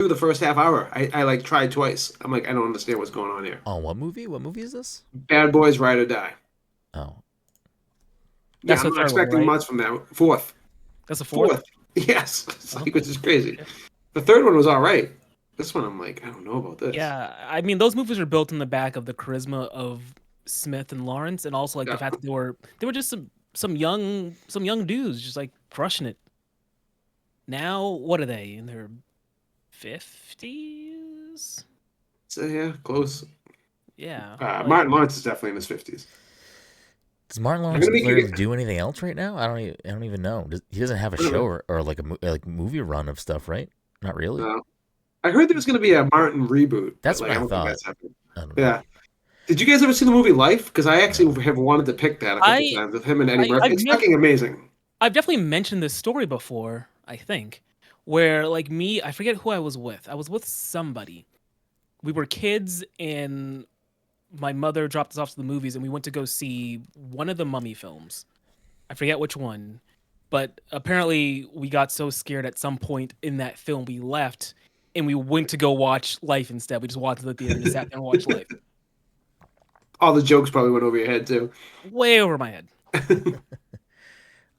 through the first half hour. I like tried twice. I'm like, I don't understand what's going on here. Oh, what movie? What movie is this? Bad Boys Ride or Die. Oh, Yeah, That's I'm the not third one, expecting right? much from that. Fourth. That's the fourth. Yes. It's like, Okay. which is crazy. The third one was all right. This one, I'm like, I don't know about this. Yeah, I mean, those movies are built in the back of the charisma of Smith and Lawrence, and also like Yeah. the fact that they were just some young dudes just like crushing it. Now, what are they in their 50s? So yeah, close. Yeah, Martin Lawrence is definitely in his 50s. does Martin Lawrence do anything else right now? I don't even know. He doesn't have a show or like a movie run of stuff, right? Not really. No. I heard there was going to be a Martin reboot. That's but, what like, I thought. Think that's happening. I don't know. Yeah. Did you guys ever see the movie Life? Because I actually have wanted to pick that a couple times with him and Eddie Murphy. It's fucking amazing. I've definitely mentioned this story before, I think, where like me, I forget who I was with. I was with somebody. We were kids and my mother dropped us off to the movies and we went to go see one of the Mummy films. I forget which one, but apparently we got so scared at some point in that film we left and we went to go watch Life instead. We just walked to the theater and just sat there and watched Life. All the jokes probably went over your head too. Way over my head.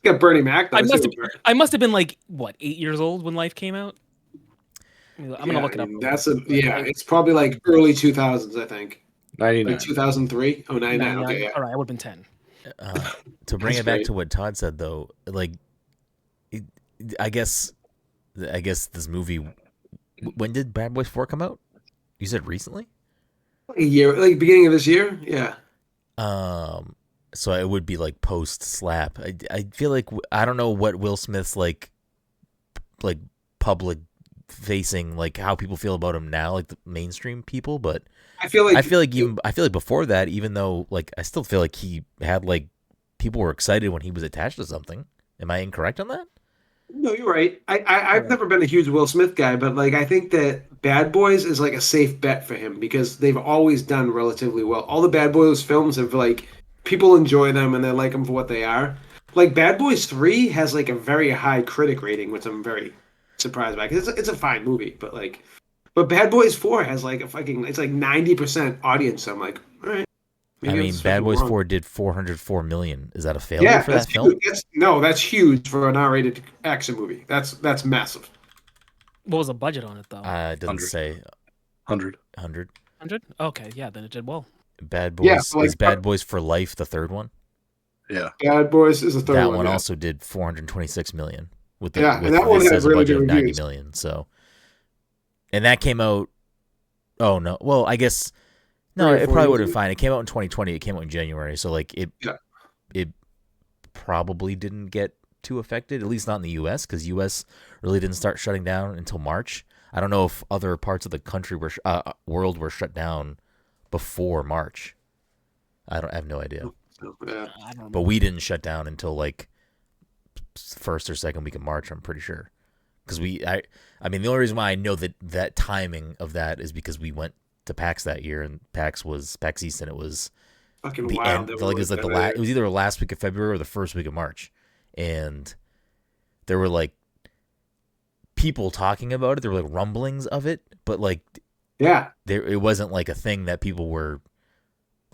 Got Bernie Mac. I must have been like what, 8 years old when Life came out. I'm gonna look it up. It's probably like early 2000s, I think. 99. Like 2003. Oh, 99. Okay, yeah. All right, I would have been 10. To bring it back to what Todd said, though, like, I guess this movie. When did Bad Boys 4 come out? You said recently? A year, like beginning of this year. Yeah. So it would be like post slap. I feel like I don't know what Will Smith's like public facing, like how people feel about him now, like the mainstream people, but I feel like before that, even though like I still feel like he had like people were excited when he was attached to something. Am I incorrect on that? No, you're right. I've never been a huge Will Smith guy, but like I think that Bad Boys is like a safe bet for him because they've always done relatively well. All the Bad Boys films have like people enjoy them and they like them for what they are. Like Bad Boys 3 has like a very high critic rating, which I'm very surprised by because it's a fine movie, but Bad Boys 4 has like it's like 90% audience. So I'm like, all right. I mean, Bad Boys 4 did $404 million. Is that a failure for that film? That's huge for an R-rated action movie. That's massive. What was the budget on it though? It doesn't say. 100. 100? Okay, yeah, then it did well. Bad Boys is Bad Boys for Life the third one? Yeah. Bad Boys is the third one. That one also did $426 million. With and that one has really budget good of $90 reviews. million. So, and that came out. Oh no! Well, I guess no. It probably would have been fine. It came out in 2020. It came out in January. So like it probably didn't get too affected. At least not in the U.S. because U.S. really didn't start shutting down until March. I don't know if other parts of the country world were shut down before March. I have no idea. But we didn't shut down until like first or second week of March, I'm pretty sure. Because I mean, the only reason why I know that timing of that is because we went to PAX that year, and PAX East, and it was fucking the wild. end. Like, it was like it was either the last week of February or the first week of March, and there were like people talking about it. There were like rumblings of it, but like it wasn't like a thing that people were.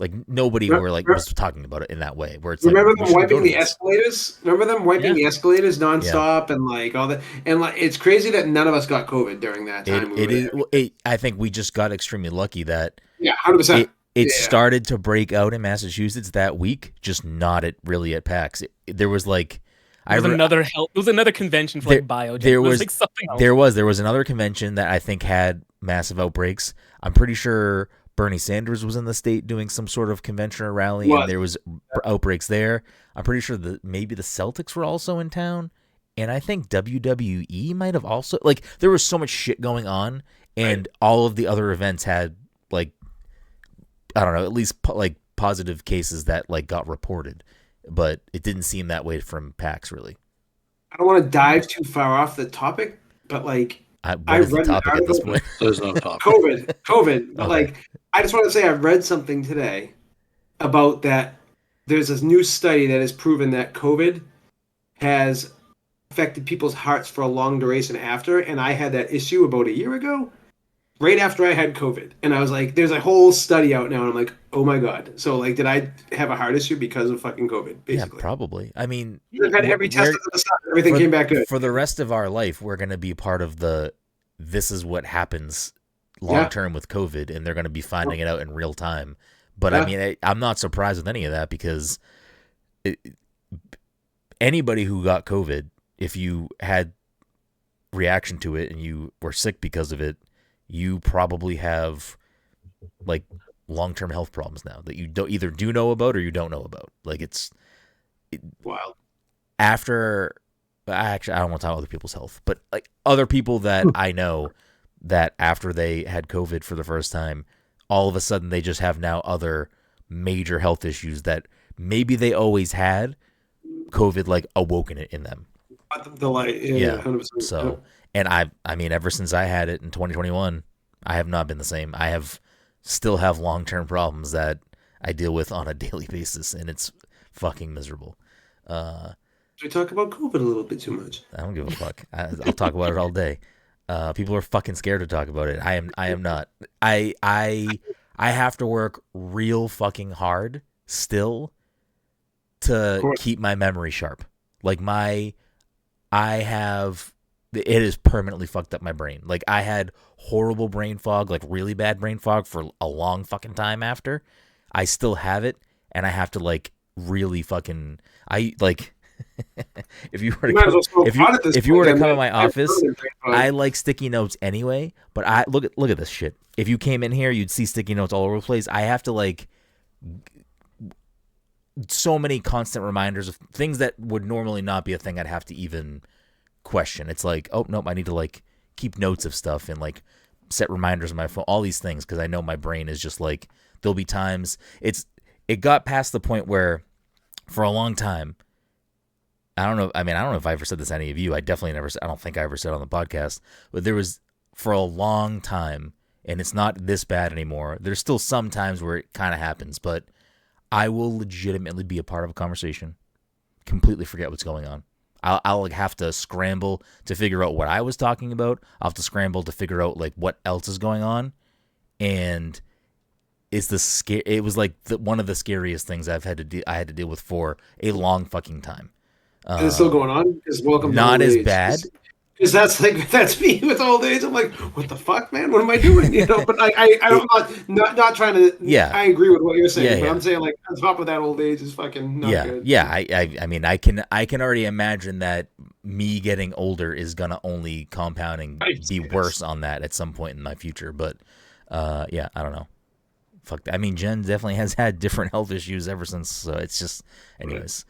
Like nobody was talking about it in that way. Where it's remember them wiping the escalators? Remember them wiping the escalators nonstop and like all that? And like it's crazy that none of us got COVID during that time. I think we just got extremely lucky that 100%. It started to break out in Massachusetts that week, just not really at PAX. There was like It was another convention for like Biogen. There was like something else. There was another convention that I think had massive outbreaks. I'm pretty sure Bernie Sanders was in the state doing some sort of convention or rally, and there was outbreaks there. I'm pretty sure maybe the Celtics were also in town, and I think WWE might have also. Like, there was so much shit going on, and all of the other events had like, I don't know, at least like positive cases that like got reported, but it didn't seem that way from PAX really. I don't want to dive too far off the topic, but like. What is the topic at this point? There's no topic. COVID. But like, I just want to say I read something today about that. There's this new study that has proven that COVID has affected people's hearts for a long duration after. And I had that issue about a year ago, right after I had COVID. And I was like, there's a whole study out now. And I'm like, oh my God. So, like, did I have a heart issue because of fucking COVID, basically? Yeah, probably. I mean, I've had every test under the sun. Everything came back good. For the rest of our life, we're going to be part of this is what happens long term with COVID, and they're going to be finding it out in real time. But I mean, I'm not surprised with any of that because anybody who got COVID, if you had reaction to it and you were sick because of it, you probably have like long-term health problems now that you either do know about or you don't know about. Like wild. After, actually, I don't want to talk about other people's health, but like other people that I know that after they had COVID for the first time, all of a sudden they just have now other major health issues that maybe they always had. COVID like awoken it in them. The light, yeah. 100%. So, and I mean, ever since I had it in 2021, I have not been the same. I still have long-term problems that I deal with on a daily basis, and it's fucking miserable. We talk about COVID a little bit too much. I don't give a fuck. I'll talk about it all day. People are fucking scared to talk about it. I am not. I have to work real fucking hard still to keep my memory sharp. Like it has permanently fucked up my brain. Like I had horrible brain fog, like really bad brain fog for a long fucking time after. I still have it, and I have to like really fucking if you were to come to my office, I like sticky notes anyway, but I look at this shit. If you came in here, you'd see sticky notes all over the place. I have to like so many constant reminders of things that would normally not be a thing I'd have to even question. It's like, oh nope, I need to like keep notes of stuff and like set reminders on my phone, all these things, because I know my brain is just like, there'll be times it got past the point where for a long time, I don't know if I ever said this to any of you. I don't think I ever said it on the podcast, but there was for a long time, and it's not this bad anymore. There's still some times where it kind of happens, but I will legitimately be a part of a conversation, completely forget what's going on. I'll like have to scramble to figure out what I was talking about. I'll have to scramble to figure out like what else is going on, and it was like one of the scariest things I had to deal with for a long fucking time. Is it still going on? Because welcome. Not as bad. Because that's me with old age. I'm like, what the fuck, man? What am I doing? You know, but I'm not trying to. Yeah, I agree with what you're saying, but I'm saying like on top of that, old age is fucking not good. Yeah. I mean, I can already imagine that me getting older is gonna only compound and be worse on that at some point in my future. But yeah, I don't know. Fuck that. I mean, Jen definitely has had different health issues ever since. So it's just, anyways.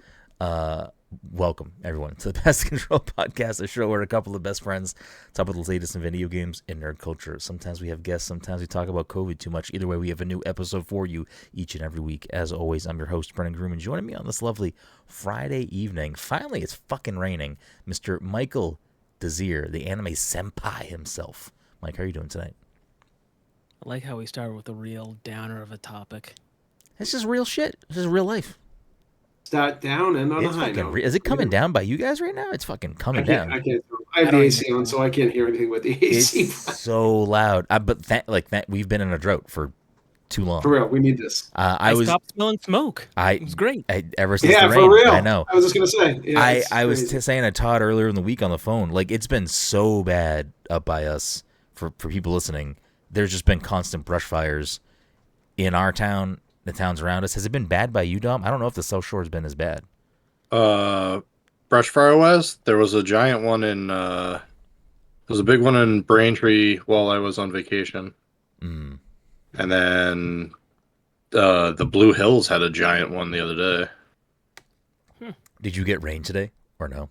Welcome everyone to the Pass the Control podcast, a show where a couple of best friends talk about the latest in video games and nerd culture. Sometimes we have guests, sometimes we talk about COVID too much. Either way, we have a new episode for you each and every week. As always, I'm your host, Brenden Groom, and joining me on this lovely Friday evening, finally it's fucking raining, Mr. Michael Desir, the anime senpai himself. Mike, how are you doing tonight? I like how we started with a real downer of a topic. It's just real shit. It's just real life. Start down and on a high note. Is it coming down by you guys right now? It's fucking coming down. I can't. I have the AC on, so I can't hear anything with the AC. It's so loud. But we've been in a drought for too long. For real, we need this. I stopped smelling smoke. It was great. Ever since the rain, for real. I know. I was just gonna say. Yeah, I was saying to Todd earlier in the week on the phone, like it's been so bad up by us for people listening. There's just been constant brush fires in our town. The towns around us. Has it been bad by you, Dom? I don't know if the South Shore has been as bad. Brush fire wise, there was a giant one in there was a big one in Braintree while I was on vacation. And then the Blue Hills had a giant one the other day. Did you get rain today or no?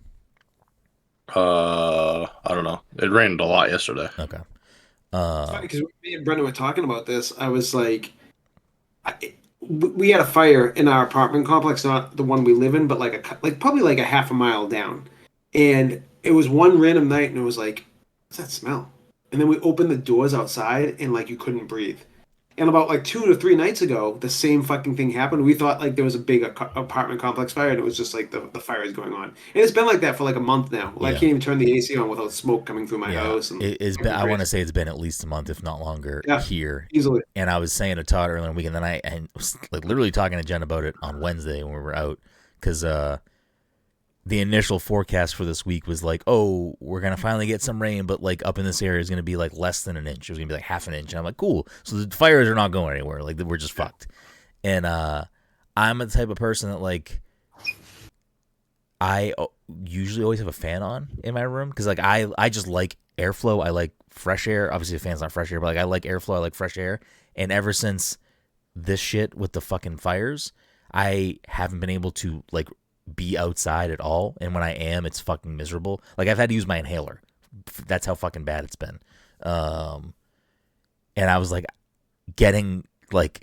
I don't know. It rained a lot yesterday. Okay. It's funny because me and Brenden were talking about this. I was like, we had a fire in our apartment complex, not the one we live in, but probably like a half a mile down. And it was one random night, and it was like, what's that smell? And then we opened the doors outside, and like you couldn't breathe. And about like 2 to 3 nights ago, the same fucking thing happened. We thought like there was a big apartment complex fire, and it was just like the fire is going on. And it's been like that for like a month now. Like, I can't even turn the AC on without smoke coming through my house. And it's been. I want to say it's been at least a month, if not longer, here. Easily. And I was saying to Todd earlier in the week, and then I was like literally talking to Jen about it on Wednesday when we were out, because the initial forecast for this week was like, oh, we're going to finally get some rain, but like up in this area is going to be like less than an inch. It was going to be like half an inch. And I'm like, cool. So the fires are not going anywhere. Like, we're just fucked. And I'm the type of person that like, I usually always have a fan on in my room because like I just like airflow. I like fresh air. Obviously the fan's not fresh air, but like I like airflow. I like fresh air. And ever since this shit with the fucking fires, I haven't been able to like be outside at all, and when I am, it's fucking miserable. Like, I've had to use my inhaler. That's how fucking bad it's been. And I was like getting like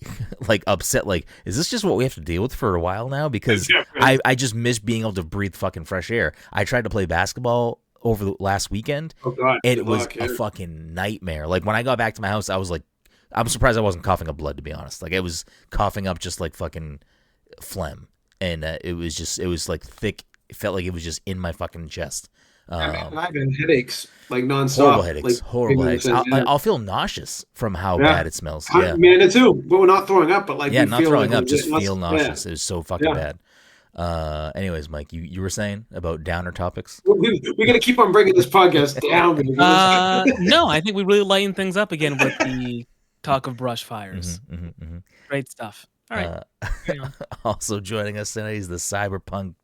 upset, like, is this just what we have to deal with for a while now? Because I just miss being able to breathe fucking fresh air. I tried to play basketball over the last weekend, and it was a fucking nightmare. Like, when I got back to my house, I was like, I'm surprised I wasn't coughing up blood, to be honest. Like, I was coughing up just like fucking phlegm. And it was like thick. It felt like it was just in my fucking chest. I've had headaches, like nonstop. Horrible headaches. I'll feel nauseous from how bad it smells. Yeah, man, it too. But we're not throwing up. But like, not throwing up, just feel nauseous. It was so fucking bad. Anyways, Mike, you were saying about downer topics. We're gonna keep on bringing this podcast down. No, I think we really lightened things up again with the talk of brush fires. Great stuff. All right. Also joining us tonight is the cyberpunk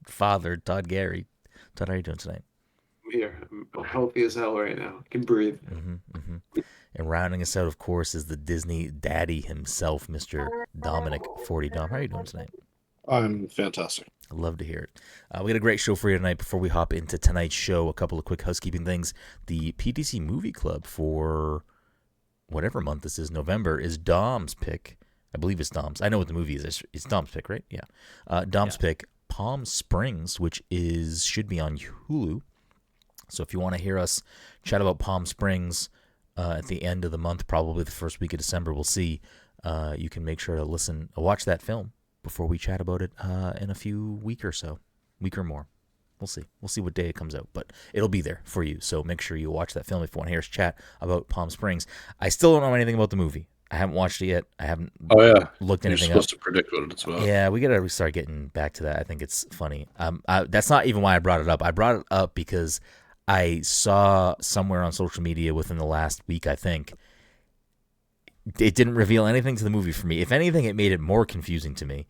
father, Todd Gary. Todd, how are you doing tonight? I'm here. I'm healthy as hell right now. I can breathe. And rounding us out, of course, is the Disney daddy himself, Mr. Dominic 40 Dom. How are you doing tonight? I'm fantastic. I'd love to hear it. We got a great show for you tonight. Before we hop into tonight's show, a couple of quick housekeeping things. The PTC Movie Club for whatever month this is, November, is Dom's pick. I believe it's Dom's. I know what the movie is. It's Dom's pick, right? Yeah. Dom's pick, Palm Springs, which should be on Hulu. So if you want to hear us chat about Palm Springs at the end of the month, probably the first week of December, we'll see. You can make sure to watch that film before we chat about it in a week or more. We'll see. We'll see what day it comes out, but it'll be there for you. So make sure you watch that film if you want to hear us chat about Palm Springs. I still don't know anything about the movie. I haven't watched it yet. I haven't looked anything up. You're supposed to predict what it's about. Yeah, we got to start getting back to that. I think it's funny. That's not even why I brought it up. I brought it up because I saw somewhere on social media within the last week, I think, it didn't reveal anything to the movie for me. If anything, it made it more confusing to me.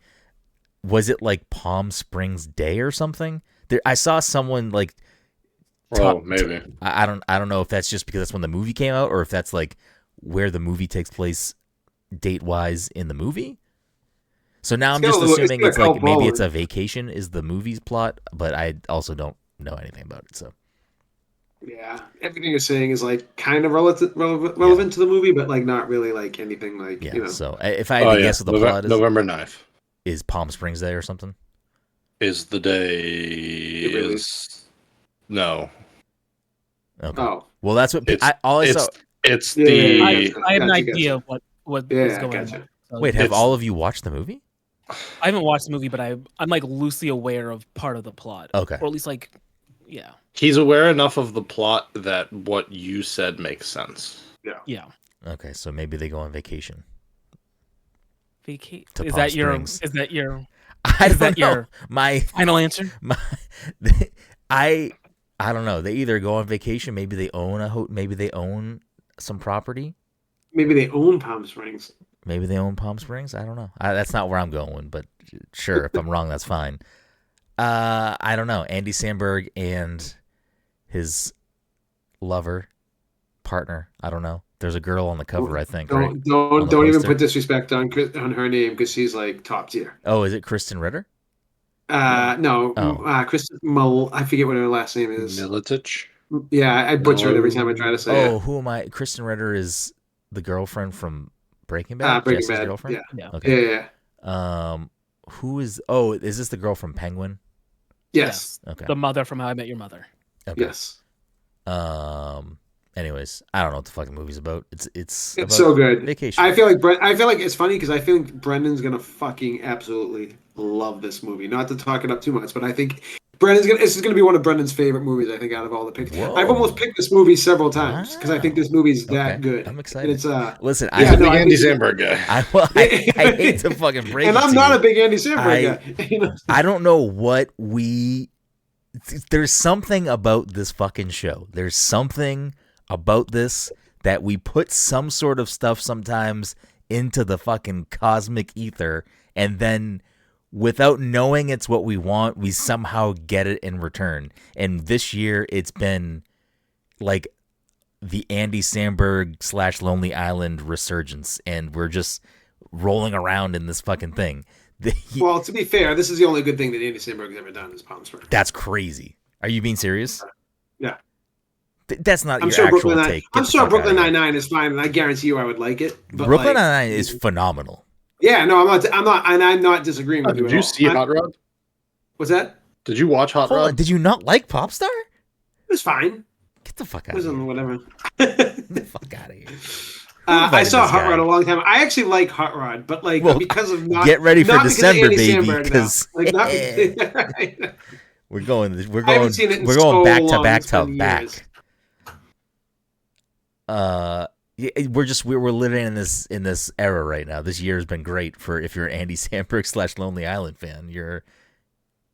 Was it like Palm Springs Day or something? I saw someone like... maybe. I don't know if that's just because that's when the movie came out or if that's like where the movie takes place date-wise in the movie. So now I'm just assuming it's like maybe it's a vacation is the movie's plot, but I also don't know anything about it. So yeah, everything you're saying is like kind of relevant to the movie, but like not really like anything like you know. So if I had to guess what the plot is, November 9th is Palm Springs Day or something. Is the day no? Okay. Oh, well, that's what I saw. It's the. I have an idea of what is going on. So wait, have all of you watched the movie? I haven't watched the movie, but I'm like loosely aware of part of the plot. Okay. Or at least like, yeah. He's aware enough of the plot that what you said makes sense. Yeah. Yeah. Okay, so maybe they go on vacation. Is that your? I don't know. My final answer. I don't know. They either go on vacation. Maybe they own maybe they own some property. Maybe they own Palm Springs. Maybe they own Palm Springs. I don't know. That's not where I'm going, but sure, if I'm wrong, that's fine. I don't know. Andy Samberg and his partner. I don't know. There's a girl on the cover, I think. Don't even put disrespect on her name because she's like top tier. Oh, is it Kristen Ritter? No. Kristen I forget what her last name is. Milicic? Yeah, I butcher it every time I try to say it. Oh, who am I? Kristen Ritter is the girlfriend from Breaking Bad? Breaking Bad. Girlfriend? Yeah. Okay. Yeah. Who is... Oh, is this the girl from Penguin? Yes. Okay. The mother from How I Met Your Mother. Okay. Yes. Anyways, I don't know what the fucking movie's about. It's about so good. Vacation. I feel like it's funny because I think Brendan's gonna fucking absolutely love this movie. Not to talk it up too much, but I think this is gonna be one of Brendan's favorite movies. I think out of all the picks, I've almost picked this movie several times because I think this movie's that good. I'm excited. And it's listen, I'm a big Andy Samberg guy. I hate to fucking break and it I'm to not you. a big Andy Samberg guy. You know? I don't know what there's something about this fucking show. There's something about this that we put some sort of stuff sometimes into the fucking cosmic ether, and then without knowing it's what we want, we somehow get it in return. And this year it's been like the Andy Samberg / Lonely Island resurgence, and we're just rolling around in this fucking thing. Well, to be fair, this is the only good thing that Andy Samberg's ever done is Palm Springs. That's crazy. Are you being serious? Yeah. That's not your actual take. I'm sure Brooklyn Nine-Nine is fine, and I guarantee you I would like it. But Brooklyn Nine-Nine is phenomenal. Yeah, no, I'm not disagreeing with you. Did you see Hot Rod? What's that? Did you watch Hot Rod? Did you not like Popstar? It was fine. Get the fuck out of here. Whatever. Get the fuck out of here. I saw Hot Rod a long time. I actually like Hot Rod, but because of not get ready for not December, baby, because we're going back to back to back. We're living in this era right now. This year has been great for if you're an Andy Samberg / Lonely Island fan.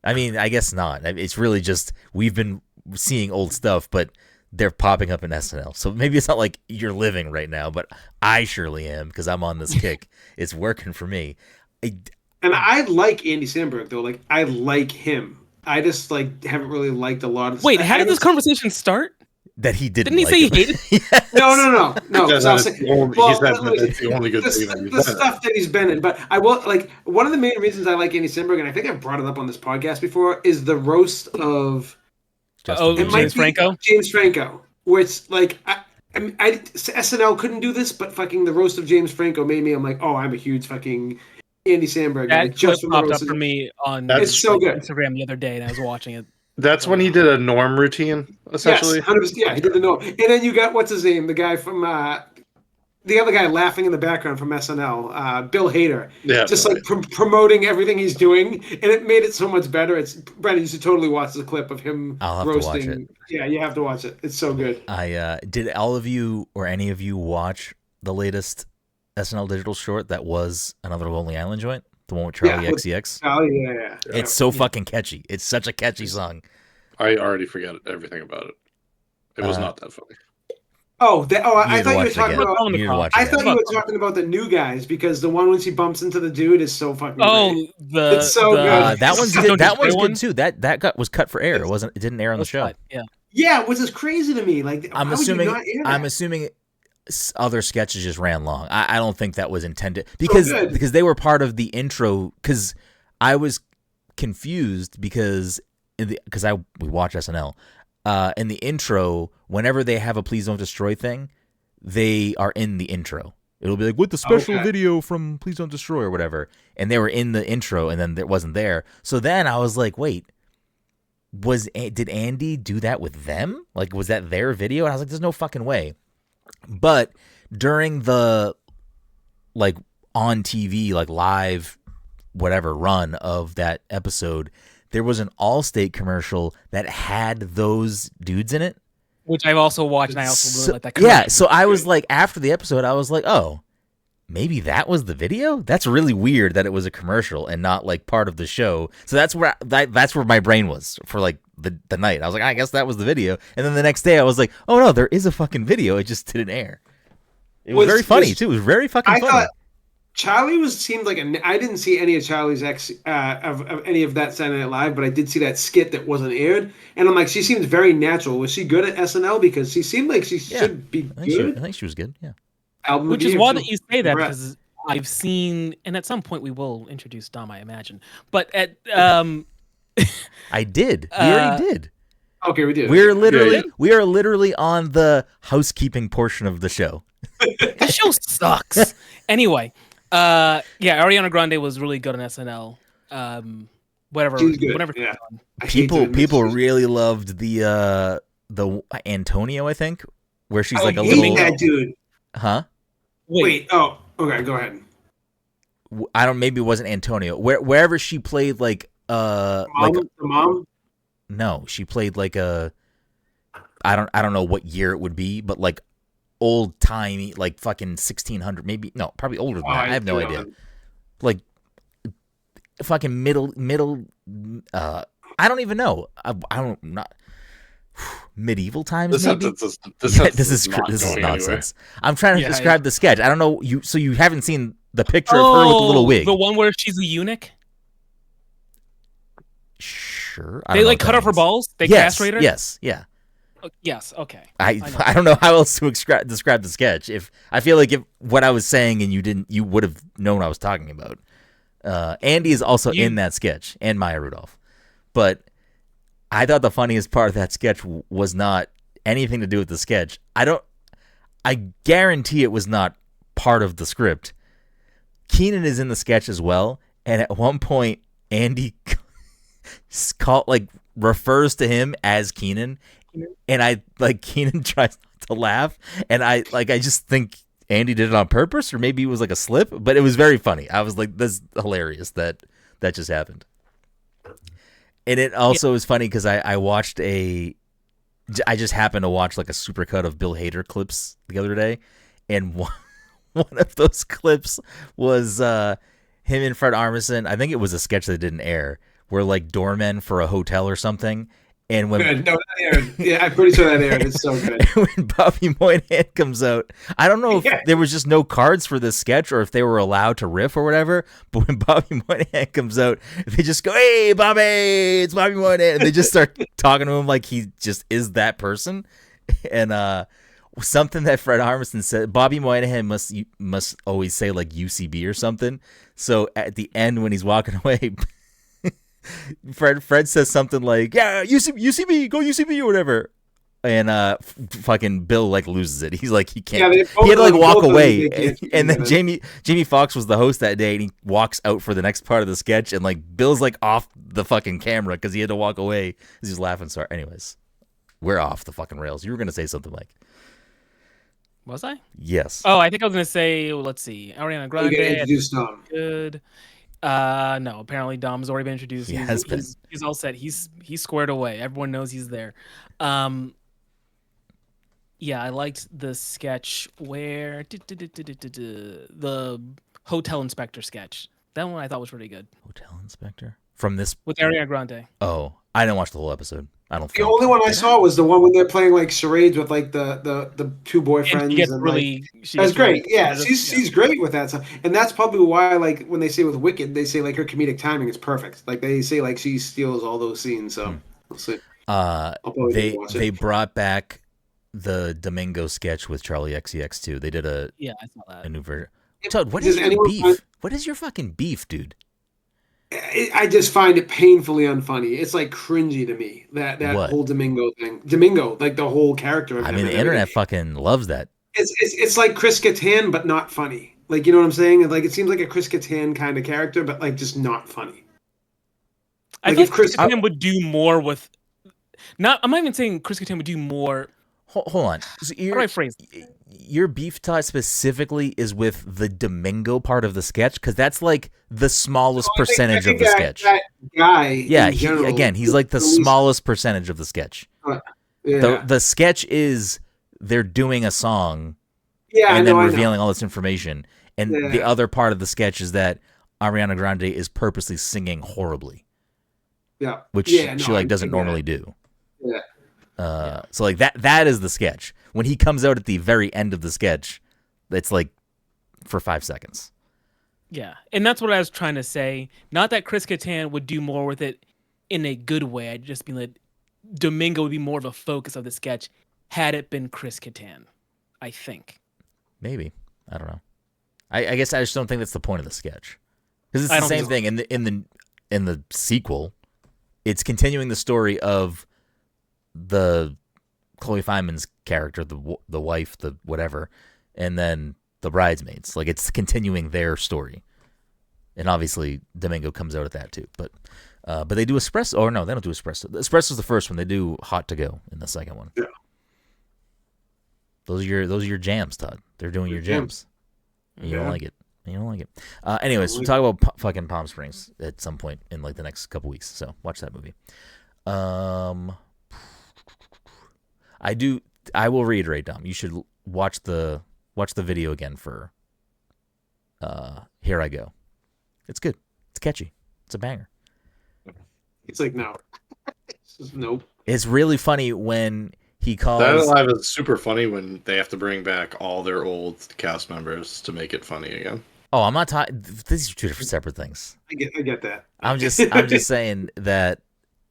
I guess not. It's really just we've been seeing old stuff, but they're popping up in SNL. So maybe it's not like you're living right now, but I surely am because I'm on this kick. It's working for me. And I like Andy Samberg though. Like I like him. I just haven't really liked a lot of. Wait, how did this conversation start? That he didn't. Didn't he say he hated? Yes. No. That's the only good thing. The stuff that he's been in, but I will one of the main reasons I like Andy Samberg, and I think I've brought it up on this podcast before, is the roast of. James Franco. James Franco, which SNL couldn't do this, but fucking the roast of James Franco made me. I'm like, oh, I'm a huge fucking Andy Samberg guy. That just popped up for me on it's so good. Instagram the other day, and I was watching it. That's when he did a Norm routine, essentially. Yes, 100%. Yeah, he did the Norm, and then you got what's his name, the guy from the other guy laughing in the background from SNL, Bill Hader. Yeah, just promoting everything he's doing, and it made it so much better. Brenden, you should totally watch the clip of him roasting. To watch it. Yeah, you have to watch it. It's so good. Did all of you or any of you watch the latest SNL digital short that was another Lonely Island joint? The one with Charlie XCX? Oh, yeah. It's so fucking catchy. It's such a catchy song. I already forget everything about it. It was not that funny. I thought you were talking about. I thought you were talking about the new guys because the one when she bumps into the dude is so fucking. Great. It's so good. That one's good. That one's good too. That was cut for air. It didn't air on the show. Cut, yeah. Yeah, which is crazy to me. I'm assuming other sketches just ran long. I don't think that was intended because they were part of the intro. Because I was confused because we watch SNL. In the intro, whenever they have a "Please Don't Destroy" thing, they are in the intro. It'll be like with the special video from "Please Don't Destroy" or whatever, and they were in the intro, and then it wasn't there. So then I was like, wait. Did Andy do that with them? Was that their video? And I was like, there's no fucking way. But during the on TV live whatever run of that episode, there was an Allstate commercial that had those dudes in it, which I've also watched, and I also really like that commercial. Yeah, so I was after the episode, I was like, oh, maybe that was the video? That's really weird that it was a commercial and not part of the show. So that's where my brain was for the night. I was like, I guess that was the video. And then the next day I was like, oh no, there is a fucking video. It just didn't air. It was very funny too. It was very fucking funny. Thought Charlie seemed like I didn't see any of Charlie's of any of that Saturday Night Live, but I did see that skit that wasn't aired. And I'm like, she seems very natural. Was she good at SNL? Because she seemed like she should be good. I think she was good. Yeah. Which is why that you say that, because I've seen, and at some point we will introduce Dom, I imagine. But at I did. We already did. Okay, we did. We are literally on the housekeeping portion of the show. The show sucks. Anyway, Ariana Grande was really good on SNL. Whatever. Yeah. People really loved the Antonio, I think. where she's I like a hate little that dude. huh? Wait. Oh, okay. Go ahead. I don't. Maybe it wasn't Antonio. Wherever she played like The mom. no, she played like a I don't know what year it would be, but like old timey, like fucking 1600, maybe no, probably older than that. I have no idea. Like fucking middle. I don't even know. I don't not medieval times. Maybe this is nonsense. I'm trying to describe the sketch. I don't know you. So you haven't seen the picture of her with the little wig? The one where she's a eunuch. Sure. They like cut off her balls. They castrate her. Yes. Yeah. Yes. Okay. I don't know how else to describe the sketch. If I feel like if what I was saying and you would have known what I was talking about. Andy is also in that sketch, and Maya Rudolph. But I thought the funniest part of that sketch was not anything to do with the sketch. I guarantee it was not part of the script. Keenan is in the sketch as well, and at one point Andy refers to him as Keenan, and Keenan tries not to laugh, and I just think Andy did it on purpose, or maybe it was like a slip, but it was very funny. I was like, this is hilarious that just happened. And it also is funny because I just happened to watch like a supercut of Bill Hader clips the other day, and one of those clips was him and Fred Armisen. I think it was a sketch that didn't air, where like doormen for a hotel or something. And when no, that aired. Yeah, I'm pretty sure that aired. It's so good. When Bobby Moynihan comes out, I don't know if there was just no cards for this sketch or if they were allowed to riff or whatever. But when Bobby Moynihan comes out, they just go, "Hey, Bobby, it's Bobby Moynihan," and they just start talking to him like he just is that person. And something that Fred Armisen said, Bobby Moynihan must always say like UCB or something. So at the end when he's walking away, Fred says something like, "Yeah, UCB, go UCB," or whatever, and fucking Bill like loses it. He's like, he can't. He had to like walk away, and then Jamie Foxx was the host that day, and he walks out for the next part of the sketch, and like Bill's like off the fucking camera because he had to walk away because he's laughing. Sorry. Anyways, we're off the fucking rails. You were gonna say something, like. Was I? Yes. Oh, I think I was gonna say. Let's see, Ariana Grande. Introduced Dom. Good. No. Apparently, Dom's already been introduced. He's all set. He's squared away. Everyone knows he's there. Yeah, I liked the sketch where the hotel inspector sketch. That one I thought was pretty good. Hotel inspector from this with Ariana Grande. Oh, I didn't watch the whole episode. I don't think. The only one I saw was the one when they're playing like charades with like the two boyfriends. That's great. Yeah, she's great with that stuff, and that's probably why like when they say with Wicked, they say like her comedic timing is perfect. Like they say like she steals all those scenes. So we'll see. They brought back the Domingo sketch with Charlie XCX2. They did I saw that. A new version. Todd, what is your beef? What is your fucking beef, dude? I just find it painfully unfunny. It's like cringy to me, that whole Domingo thing. Domingo, like the whole character. I mean, the internet fucking loves that. It's like Chris Kattan, but not funny. Like, you know what I'm saying? Like, it seems like a Chris Kattan kind of character, but like just not funny. I think Chris Kattan would do more with. I'm not even saying Chris Kattan would do more. Hold on. So how do I phrase? Your beef, Todd, specifically is with the Domingo part of the sketch, because that's like the smallest percentage of the sketch. That guy, he's like the smallest percentage of the sketch. The sketch is they're doing a song, and then revealing all this information, and the other part of the sketch is that Ariana Grande is purposely singing horribly, which she like doesn't normally do. So like that is the sketch. When he comes out at the very end of the sketch, it's like for 5 seconds. Yeah, and that's what I was trying to say. Not that Chris Kattan would do more with it in a good way. I'd just be like, Domingo would be more of a focus of the sketch had it been Chris Kattan, I think. Maybe. I don't know. I guess I just don't think that's the point of the sketch. Because it's the same thing in the sequel. It's continuing the story of the Chloe Fineman's character, the wife, the whatever, and then the bridesmaids. Like, it's continuing their story, and obviously Domingo comes out at that too. But they do espresso. Or no, they don't do espresso. The espresso's the first one. They do hot to go in the second one. Yeah. Those are your jams, Todd. They're doing your jams. You don't like it. You don't like it. Anyways, we'll talk about fucking Palm Springs at some point in like the next couple weeks. So watch that movie. I will reiterate, Dom. You should watch the video again for Here I Go. It's good. It's catchy. It's a banger. It's like no. It's just nope. It's really funny when he calls. Saturday Night Live is super funny when they have to bring back all their old cast members to make it funny again. Oh, I'm not talking. These are two different separate things. I get that. I'm just saying that.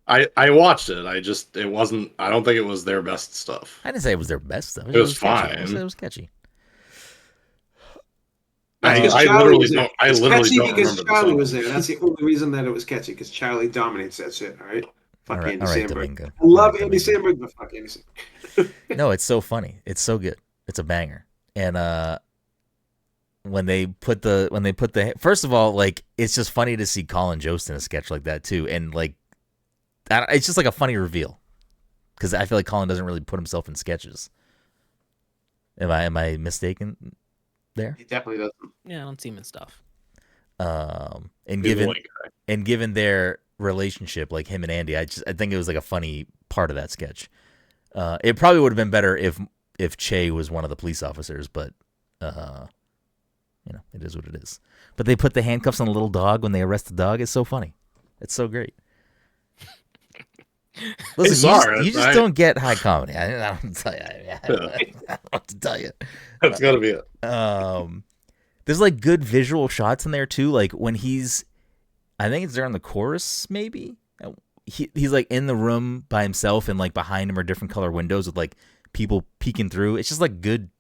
I watched it. It wasn't. I don't think it was their best stuff. I didn't say it was their best stuff. It was fine. I said it was catchy. I literally don't. I it's literally catchy don't because remember Charlie the was there. That's the only reason that it was catchy, because Charlie dominates that shit. All right. Fuck Andy Samberg. Domingo. I love Andy Samberg, but fuck Andy Samberg. No, it's so funny. It's so good. It's a banger. And when they put the first of all, like, it's just funny to see Colin Jost in a sketch like that too, and like, it's just like a funny reveal, because I feel like Colin doesn't really put himself in sketches. Am I mistaken there? He definitely doesn't. Yeah, I don't see him in stuff. And given their relationship, like him and Andy, I think it was like a funny part of that sketch. It probably would have been better if Che was one of the police officers, but it is what it is. But they put the handcuffs on the little dog when they arrest the dog. It's so funny. It's so great. Listen, you just don't get high comedy. I don't tell you. I don't know what to tell you. That's gotta be it. There's like good visual shots in there too. Like when I think it's during the chorus, maybe he's like in the room by himself, and like behind him are different color windows with like people peeking through. It's just like good,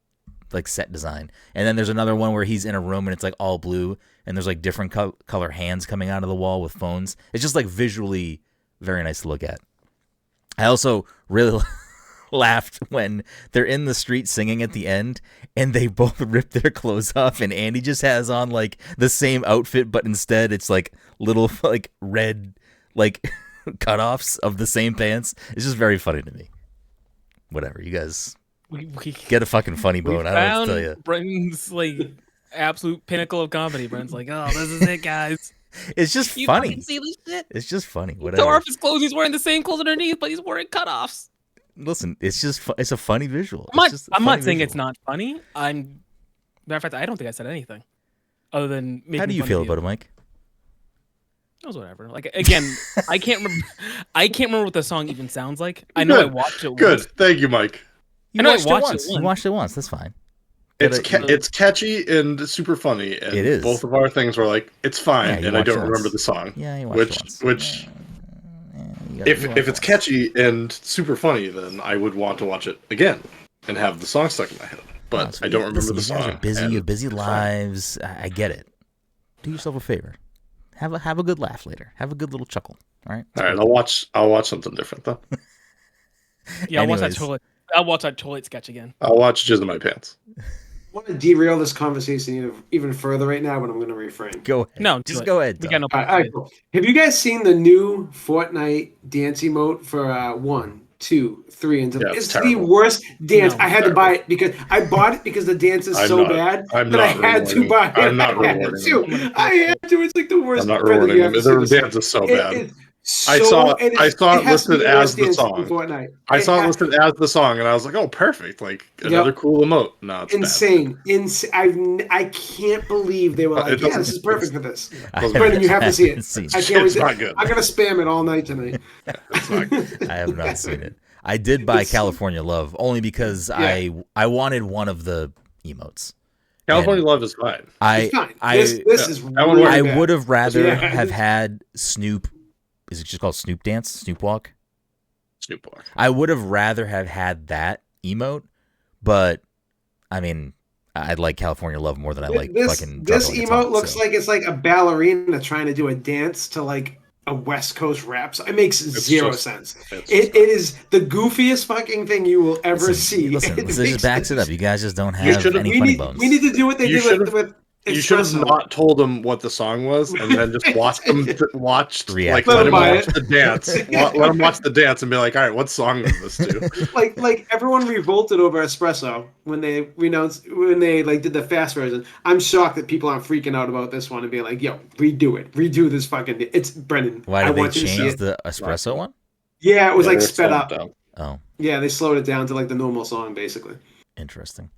like set design. And then there's another one where he's in a room and it's like all blue, and there's like different color hands coming out of the wall with phones. It's just like visually very nice to look at. I also really laughed when they're in the street singing at the end, and they both rip their clothes off, and Andy just has on like the same outfit, but instead it's like little like red like cutoffs of the same pants. It's just very funny to me. Whatever, you guys we get a fucking funny bone. I don't know what to tell you. Brendan's like absolute pinnacle of comedy. Brendan's like, oh, this is it, guys. It's just you funny. See this shit? It's just funny. Whatever. Tore off his clothes. He's wearing the same clothes underneath, but he's wearing cutoffs. Listen, it's just it's a funny visual. I'm not saying it's not funny. Matter of fact, I don't think I said anything other than making. How do you feel about it, Mike? It was whatever. Like, again, I can't remember what the song even sounds like. I know I watched it once. Good. Thank you, Mike. You watched it once. That's fine. It's catchy and super funny. And it is. Both of our things were like, it's fine, and I don't remember the song. Yeah, you watched it once. Which if it's catchy and super funny, then I would want to watch it again and have the song stuck in my head. But I don't remember the song. You guys are busy. You have busy lives. I get it. Do yourself a favor. Have a good laugh later. Have a good little chuckle. All right. All right. I'll watch something different though. Yeah, I'll watch that toilet sketch again. I'll watch Jizz in My Pants. I want to derail this conversation even further right now, but I'm going to refrain. Go ahead. No, just go ahead. We got no. All right, cool. Have you guys seen the new Fortnite dance emote for 1, 2, 3, and it's the worst dance. I had to buy it because I bought it because the dance is so bad that I had to buy it. I'm not rewarding it. I had to. It's like the worst. I'm not rewarding it. The dance is so bad. I saw it listed as the song. I saw it listed as the song, and I was like, "Oh, perfect! Like another cool emote." No, it's insane. I can't belive they were like, "Yeah, this is perfect for this." Brendan, you have to see it. I can't wait. I'm gonna spam it all night tonight. I have not seen it. I did buy California Love only because I wanted one of the emotes. California Love is fine. This is. I would have rather have had Snoop. Is it just called Snoop Dance? Snoop Walk? Snoop Walk. I would have rather have had that emote, but I mean, I'd like California Love more than I like fucking. This emote looks like it's like a ballerina trying to do a dance to like a West Coast rap song. It makes zero sense. It is the goofiest fucking thing you will ever see. Listen, this just backs it up. You guys just don't have any funny bones. We need to do what they did with You should have not told them what the song was, and then just watch them React. let them watch the dance. Let them watch the dance and be like, all right, what song is this to? like everyone revolted over espresso when they did the fast version. I'm shocked that people aren't freaking out about this one and being like, yo, redo this fucking. It's Brenden. Why did they change the espresso one? Yeah, it was like sped up. Down. Oh, yeah, they slowed it down to like the normal song, basically. Interesting.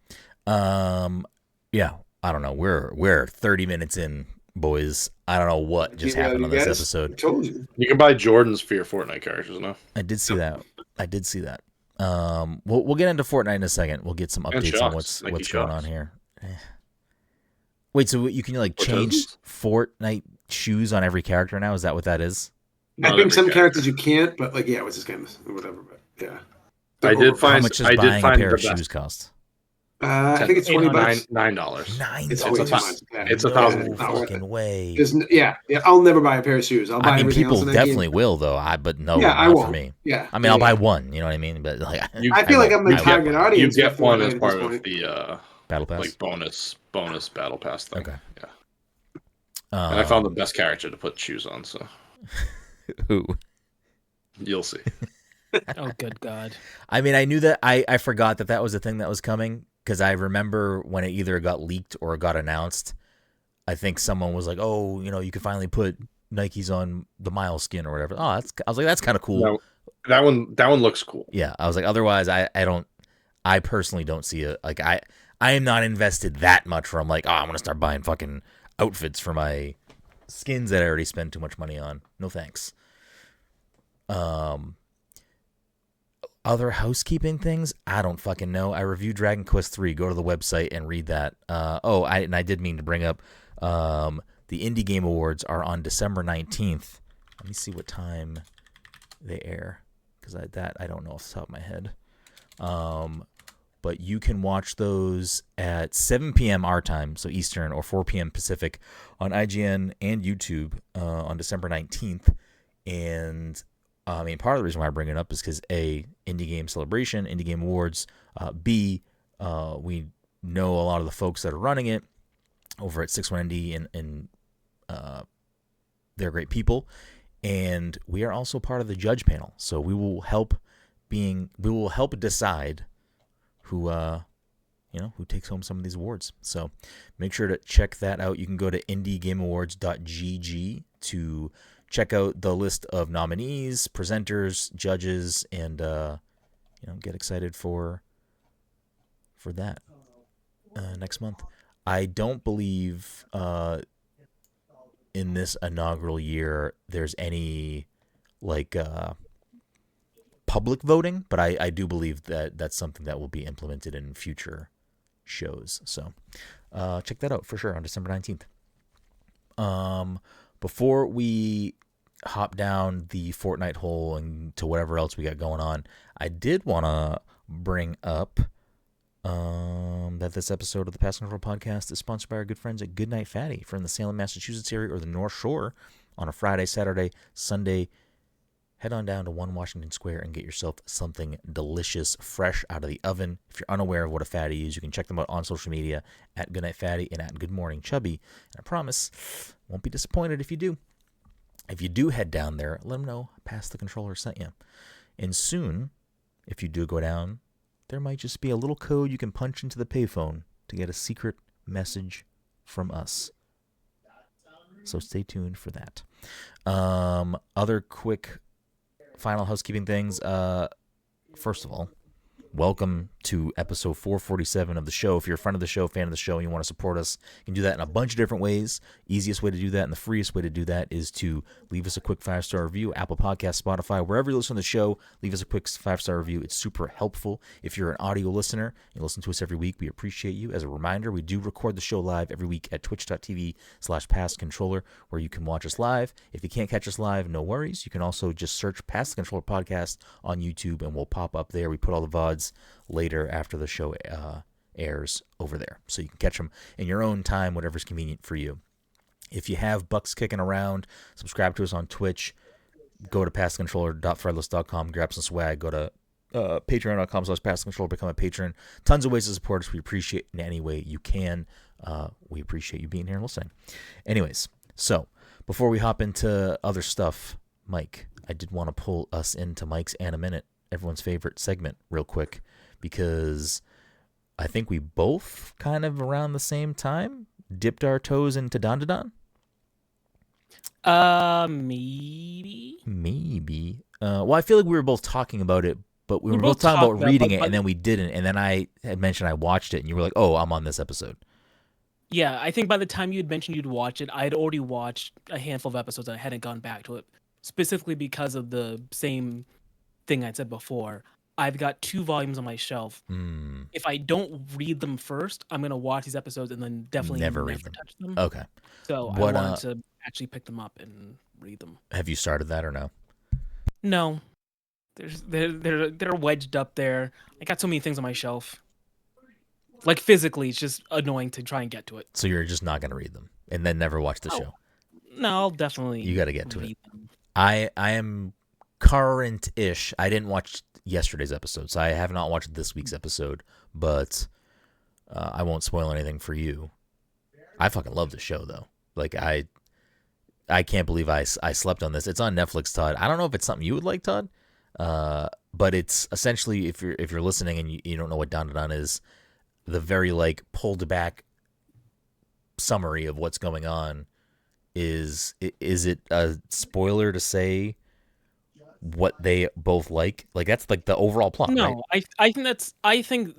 Yeah, I don't know. We're 30 minutes in, boys. I don't know what just happened on this episode. I told you. You can buy Jordans for your Fortnite characters now. I did see that. We'll get into Fortnite in a second. We'll get some updates on what's going on here. Wait, so you can like change Fortnite shoes on every character now? Is that what that is? I think some characters you can't, but like yeah, it was just kind of whatever. But yeah, I did find. How much does buying a pair of shoes cost? I think it's $20. $9. $9. It's $1,000. It's $1,000. No fucking way. Yeah. I'll never buy a pair of shoes. I'll buy. I mean, people definitely will though. But not for me. Yeah. I mean, I'll buy one. You know what I mean? But like, I feel like I'm the target audience. You get one as part of the battle pass, like bonus battle pass thing. Okay. Yeah. And I found the best character to put shoes on. So. Who? You'll see. Oh, good God. I mean, I knew that. I forgot that was a thing that was coming because I remember when it either got leaked or got announced. I think someone was like, "Oh, you can finally put Nikes on the Miles skin or whatever." I was like, "That's kind of cool." No, that one looks cool. Yeah, I was like, otherwise, I personally don't see it. Like, I am not invested that much where I'm like, I'm gonna start buying fucking outfits for my skins that I already spend too much money on. No thanks. Other housekeeping things, I don't fucking know. I reviewed Dragon Quest III. Go to the website and read that. I did mean to bring up the Indie Game Awards are on December 19th. Let me see what time they air because I don't know off the top of my head. But you can watch those at 7 p.m. our time, so Eastern, or 4 p.m. Pacific on IGN and YouTube on December 19th. And I mean, part of the reason why I bring it up is because A, Indie Game Celebration, Indie Game Awards. B, we know a lot of the folks that are running it over at 61ND, and they're great people. And we are also part of the judge panel, so we will help decide who takes home some of these awards. So make sure to check that out. You can go to indiegameawards.gg to check out the list of nominees, presenters, judges, and get excited for that next month. I don't believe in this inaugural year there's any public voting, but I do believe that that's something that will be implemented in future shows. So check that out for sure on December 19th. Before we hop down the Fortnite hole and to whatever else we got going on, I did want to bring up that this episode of the Pass Control Podcast is sponsored by our good friends at Goodnight Fatty from the Salem, Massachusetts area or the North Shore on a Friday, Saturday, Sunday. Head on down to 1 Washington Square and get yourself something delicious, fresh out of the oven. If you're unaware of what a fatty is, you can check them out on social media at Goodnight Fatty and at Good Morning Chubby. And I promise, won't be disappointed if you do. If you do head down there, let them know Pass the Controller sent you. And soon, if you do go down, there might just be a little code you can punch into the payphone to get a secret message from us. So stay tuned for that. Other quick final housekeeping things. First of all, welcome to episode 447 of the show. If you're a friend of the show, fan of the show, and you want to support us, you can do that in a bunch of different ways. Easiest way to do that and the freest way to do that is to leave us a quick 5-star review, Apple Podcasts, Spotify, wherever you listen to the show, leave us a quick 5-star review. It's super helpful. If you're an audio listener, you listen to us every week, we appreciate you. As a reminder, we do record the show live every week at twitch.tv/passcontroller, where you can watch us live. If you can't catch us live, no worries. You can also just search Pass the Controller Podcast on YouTube, and we'll pop up there. We put all the VODs later after the show airs over there, so you can catch them in your own time, whatever's convenient for you. If you have bucks kicking around, subscribe to us on Twitch. Go to passthecontroller.threadless.com, grab some swag. Go to Patreon.com/passthecontroller. Become a patron. Tons of ways to support us. We appreciate in any way you can. We appreciate you being here and listening. Anyways, so before we hop into other stuff, Mike, I did want to pull us into Mike's and a Minute, everyone's favorite segment, real quick, because I think we both kind of around the same time dipped our toes into Dandadan. Maybe. Well, I feel like we were both talking about it, but we were both talking about reading it, and then we didn't. And then I had mentioned I watched it, and you were like, "Oh, I'm on this episode." Yeah, I think by the time you had mentioned you'd watch it, I had already watched a handful of episodes and I hadn't gone back to it, specifically because of the same thing I'd said before. I've got 2 volumes on my shelf. If I don't read them first, I'm going to watch these episodes and then definitely never read them. touch them. Okay. So I wanted to actually pick them up and read them. Have you started that or no? No. They're wedged up there. I got so many things on my shelf. Like physically, it's just annoying to try and get to it. So you're just not going to read them and then never watch the show? No, I'll definitely. You got to get to it. I am current-ish. I didn't watch yesterday's episode, so I have not watched this week's episode, but I won't spoil anything for you. I fucking love the show, though. Like, I can't believe I slept on this. It's on Netflix, Todd. I don't know if it's something you would like, Todd, but it's essentially, if you're listening and you don't know what Dandadan is, the very like pulled back summary of what's going on is it a spoiler to say what they both like? Like that's like the overall plot, no, right? I think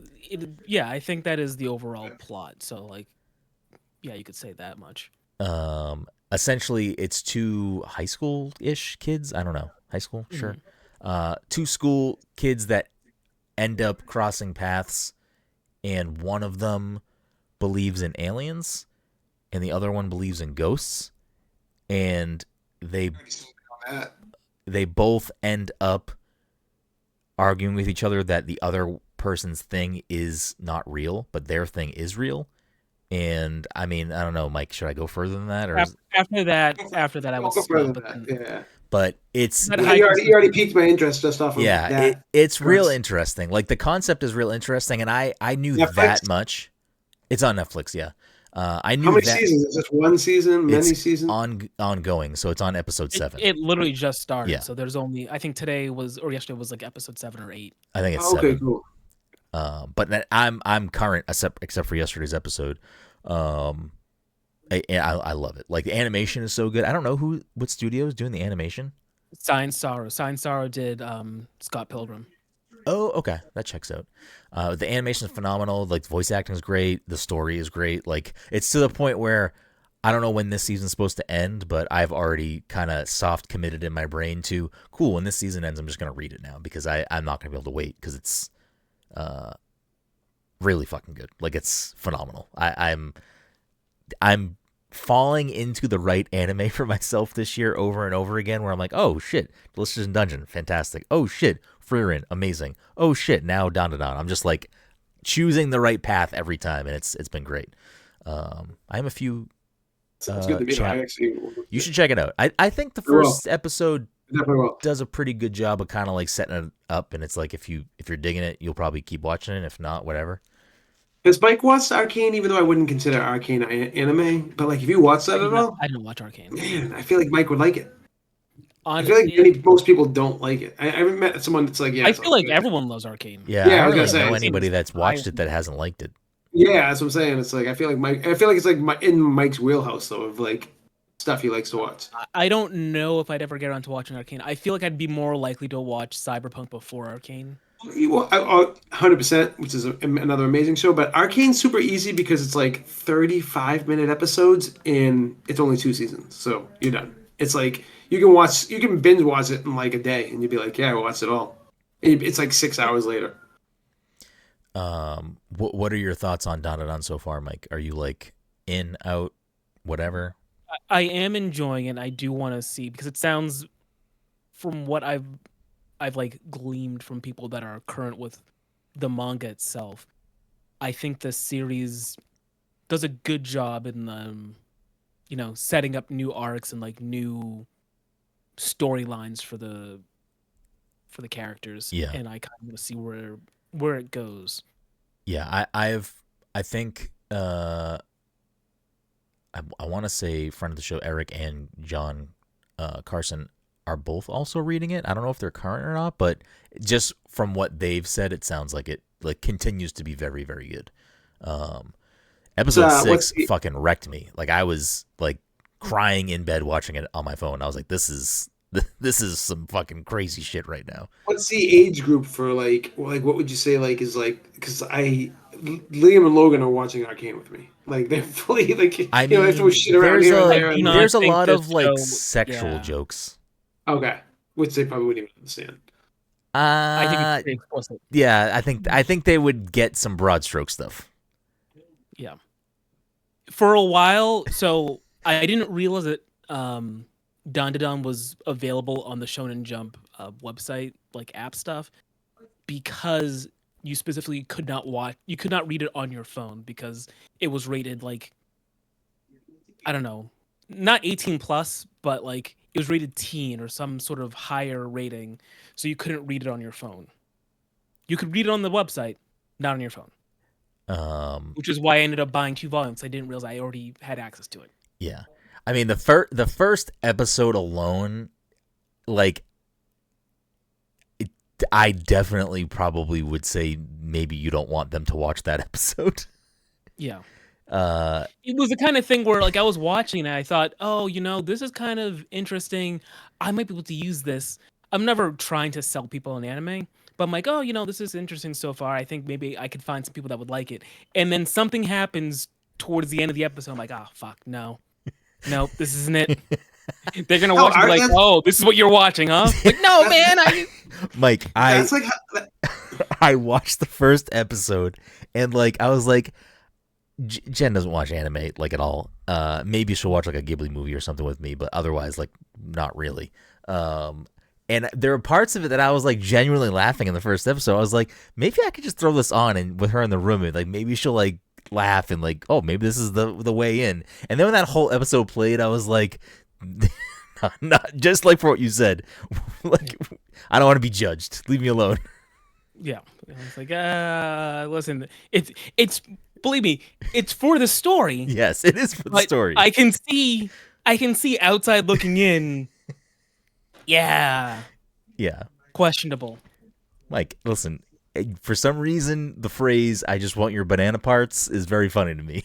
that is the overall plot. So like, yeah, you could say that much. Essentially it's 2 high school-ish kids. I don't know. High school? Sure. 2 school kids that end up crossing paths, and one of them believes in aliens and the other one believes in ghosts, and they both end up arguing with each other that the other person's thing is not real, but their thing is real. And I mean, I don't know, Mike, should I go further than that? Or after that I will stop. Yeah. But it's you already piqued my interest just off of that. It's real interesting. Like the concept is real interesting, and I knew Netflix? That much. It's on Netflix, yeah. I knew. How many seasons? Is this one season? Many seasons? Ongoing. So it's on episode 7. It literally just started. Yeah. So there's only, I think today was, or yesterday was like episode 7 or 8. I think it's 7. Okay, cool. But I'm current except for yesterday's episode. I love it. Like the animation is so good. I don't know what studio is doing the animation. Science Sorrow did Scott Pilgrim. Oh, okay, that checks out. The animation is phenomenal. Like the voice acting is great. The story is great. Like it's to the point where I don't know when this season's supposed to end, but I've already kind of soft committed in my brain to cool. When this season ends, I'm just gonna read it now because I'm not gonna be able to wait because it's really fucking good. Like it's phenomenal. I'm falling into the right anime for myself this year over and over again where I'm like, oh shit, Delicious in Dungeon, fantastic. Oh shit, Frieren, amazing. Oh shit, now Dandadan. I'm just like choosing the right path every time, and it's been great. I have a few you should check it out. I think the first episode does a pretty good job of kind of like setting it up, and it's like if you're digging it, you'll probably keep watching it. If not, whatever. Has Mike watched Arcane? Even though I wouldn't consider Arcane anime, but like if you watch that at all, I didn't watch Arcane. Man, I feel like Mike would like it. Honestly, I feel like most people don't like it. I haven't met someone that's like, yeah. I feel like everyone loves Arcane. Yeah, I don't really know anybody that's watched it that hasn't liked it. Yeah, that's what I'm saying. It's like I feel like it's like in Mike's wheelhouse though of like stuff he likes to watch. I don't know if I'd ever get around to watching Arcane. I feel like I'd be more likely to watch Cyberpunk before Arcane. 100%, which is another amazing show. But Arcane's super easy because it's like 35-minute episodes and it's only 2 seasons, so you're done. It's like you can binge watch it in like a day, and you'd be like, yeah, I watched it all. And it's like 6 hours later. What are your thoughts on Dandadan so far, Mike? Are you like in, out, whatever? I am enjoying it. I do want to see, because it sounds, from what I've like gleaned from people that are current with the manga itself, I think the series does a good job in the, setting up new arcs and like new storylines for for the characters. Yeah. And I kind of want to see where it goes. Yeah, I think I want to say friend of the show Eric and John Carson are both also reading it. I don't know if they're current or not, but just from what they've said, it sounds like it like continues to be very, very good. Episode 6 fucking wrecked me. Like I was like crying in bed watching it on my phone. I was like, this is some fucking crazy shit right now. What's the age group for like what would you say like is like because Liam and Logan are watching Arcane with me. Like they're fully like I mean, they throw shit around here and there. There's a lot of like sexual jokes. Okay, which they probably wouldn't even understand. I think it's pretty explicit. Yeah, I think they would get some broad stroke stuff. Yeah. For a while, so I didn't realize that Dandadan was available on the Shonen Jump website, like app stuff, because you specifically could not read it on your phone because it was rated like, I don't know, not 18 plus, but like it was rated teen or some sort of higher rating, so you couldn't read it on your phone. You could read it on the website, not on your phone. Which is why I ended up buying 2 volumes. I didn't realize I already had access to it. Yeah, I mean the first episode alone, like, I definitely probably would say maybe you don't want them to watch that episode. Yeah. It was the kind of thing where like I was watching and I thought, oh, this is kind of interesting. I might be able to use this. I'm never trying to sell people an anime, but I'm like, oh, this is interesting so far. I think maybe I could find some people that would like it. And then something happens towards the end of the episode. I'm like, oh, fuck, no, this isn't it. They're gonna watch and be like, oh, this is what you're watching, huh? Like, no, man. Mike, I watched the first episode and like I was like, Jen doesn't watch anime like at all. Maybe she'll watch like a Ghibli movie or something with me, but otherwise like not really. And there were parts of it that I was like genuinely laughing in the first episode. I was like, maybe I could just throw this on and with her in the room and like maybe she'll like laugh and like, oh, maybe this is the way in. And then when that whole episode played, I was like, not just like for what you said. Like, I don't want to be judged. Leave me alone. Yeah, I was like, listen, it's believe me, it's for the story. Yes, it is for the story. I can see outside looking in. Yeah. Questionable. Mike, listen, for some reason, the phrase "I just want your banana parts" is very funny to me.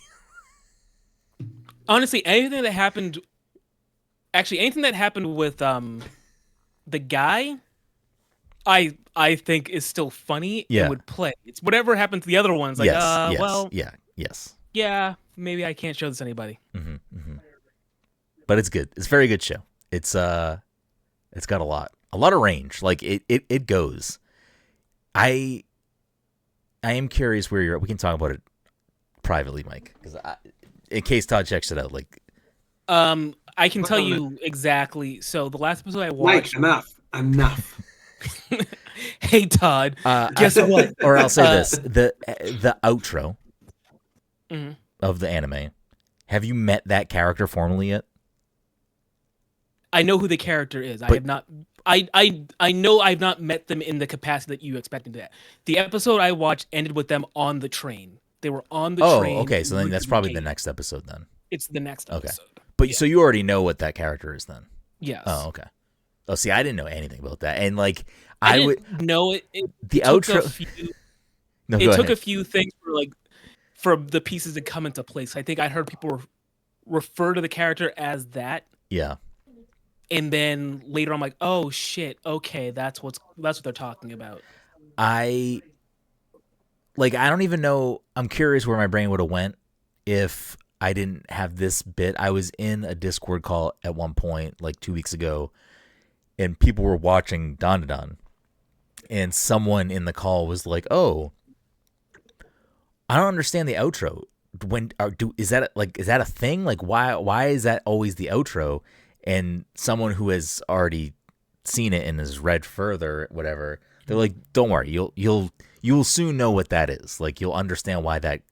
Honestly, anything that happened with the guy, I think is still funny and would play. It's whatever happened to the other ones. Like, yeah, maybe I can't show this to anybody. But it's good. It's a very good show. It's got a lot of range. Like it goes. I am curious where you're at. We can talk about it privately, Mike, because in case Todd checks it out, like, I can tell you exactly. So the last episode I watched. Mike, enough. Hey Todd, guess what? Or I'll say this: the outro of the anime. Have you met that character formally yet? I know who the character is. I have not. I know I've not met them in the capacity that you expected that. The episode I watched ended with them on the train. They were on the train. Oh, okay. So then that's probably the next episode then. It's the next episode. But so you already know what that character is then? Yes. Oh, okay. Oh, see, I didn't know anything about that, and like I didn't know it. The outro. It took a few things for the pieces to come into place. I think I heard people refer to the character as that. Yeah. And then later I'm like, oh shit, okay, that's what they're talking about. I don't even know. I'm curious where my brain would have went if I didn't have this bit. I was in a Discord call at one point, like 2 weeks ago, and people were watching Dandadan, and someone in the call was like, "Oh, I don't understand the outro. Is that a thing? Like, why is that always the outro?" And someone who has already seen it and has read further, whatever, they're like, "Don't worry, you'll soon know what that is. Like, you'll understand why that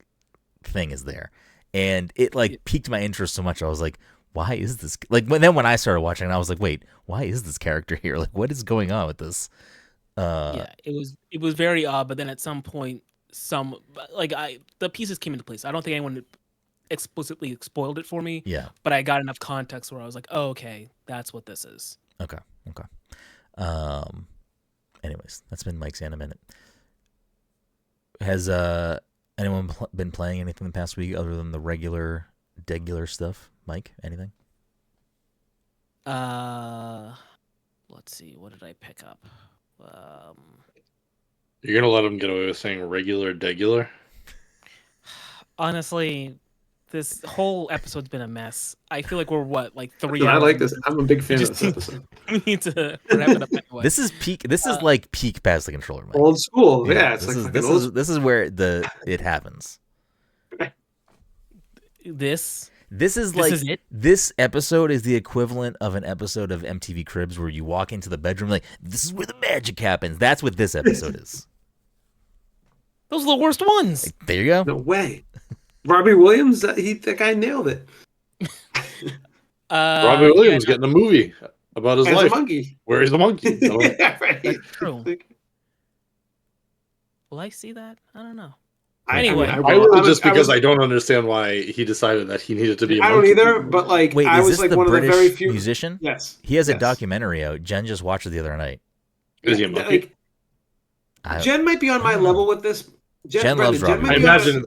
thing is there." And it piqued my interest so much. I was like, "Why is this?" Like when I started watching, I was like, "Wait, why is this character here? Like, what is going on with this?" Yeah, it was very odd, but then at some point, the pieces came into place. I don't think anyone explicitly spoiled it for me. Yeah. But I got enough context where I was like, oh, okay, that's what this is. Okay. Anyways, that's been Mike's in a minute. Has anyone been playing anything the past week other than the regular stuff? Mike, anything? Let's see. What did I pick up? You're gonna let him get away with saying regular? Honestly, this whole episode's been a mess. I feel like we're 3 hours. I like this. I'm a big fan of this episode. We need to wrap it up anyway. This is peak. This is like peak Pass the Controller, Mike. Old school. Yeah, it's this is where it happens. This is like this episode is the equivalent of an episode of MTV Cribs where you walk into the bedroom like, this is where the magic happens. That's what this episode is. Those are the worst ones. There you go. No way. Robbie Williams, that guy nailed it. Robbie Williams getting a movie about his life. A monkey. Where is the monkey? Yeah, right. That's true. Will I see that? I don't know. Anyway, I will because I don't understand why he decided that he needed to be. I don't either, but wait, I was one British of the very few musician. Yes, he has a documentary out. Jen just watched it the other night. Is he a monkey? Jen might be on my level with this. Jen loves Robbie. I imagine.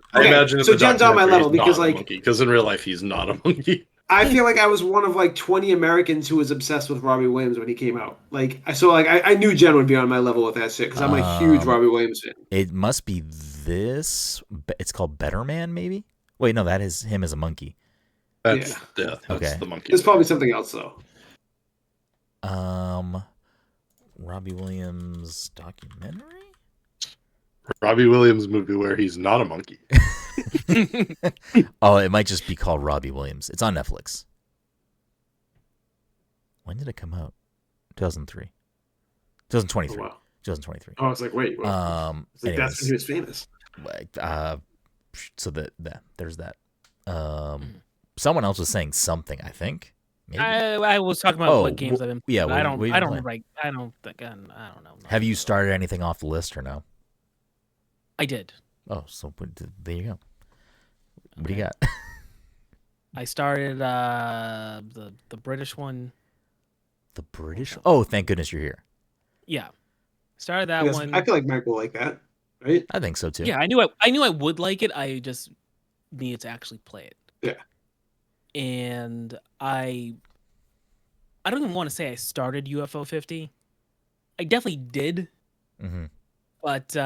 So Jen's on my level because in real life he's not a monkey. I feel like I was one of 20 Americans who was obsessed with Robbie Williams when he came out. I knew Jen would be on my level with that shit because I'm a huge Robbie Williams fan. It must be this. It's called Better Man, maybe. Wait, no, that is him as a monkey. That's the monkey. It's probably something else though. Robbie Williams documentary. Robbie Williams movie where he's not a monkey. Oh, it might just be called Robbie Williams. It's on Netflix. When did it come out? 2003. 2023. Oh, wow. 2023. Oh, I was like, wait. That's when he was famous. So there's that. Someone else was saying something, I think. Maybe. I was talking about what games I've been playing. Yeah, I don't remember. I don't know. Have you started anything off the list or no? I did. Oh, so there you go. What do you got? I started the British one. The British? Oh, thank goodness you're here. Yeah, started that one. I feel like Mike will like that, right? I think so too. Yeah, I knew I would like it. I just needed to actually play it. Yeah. And I don't even want to say I started UFO 50. I definitely did. Mm-hmm. But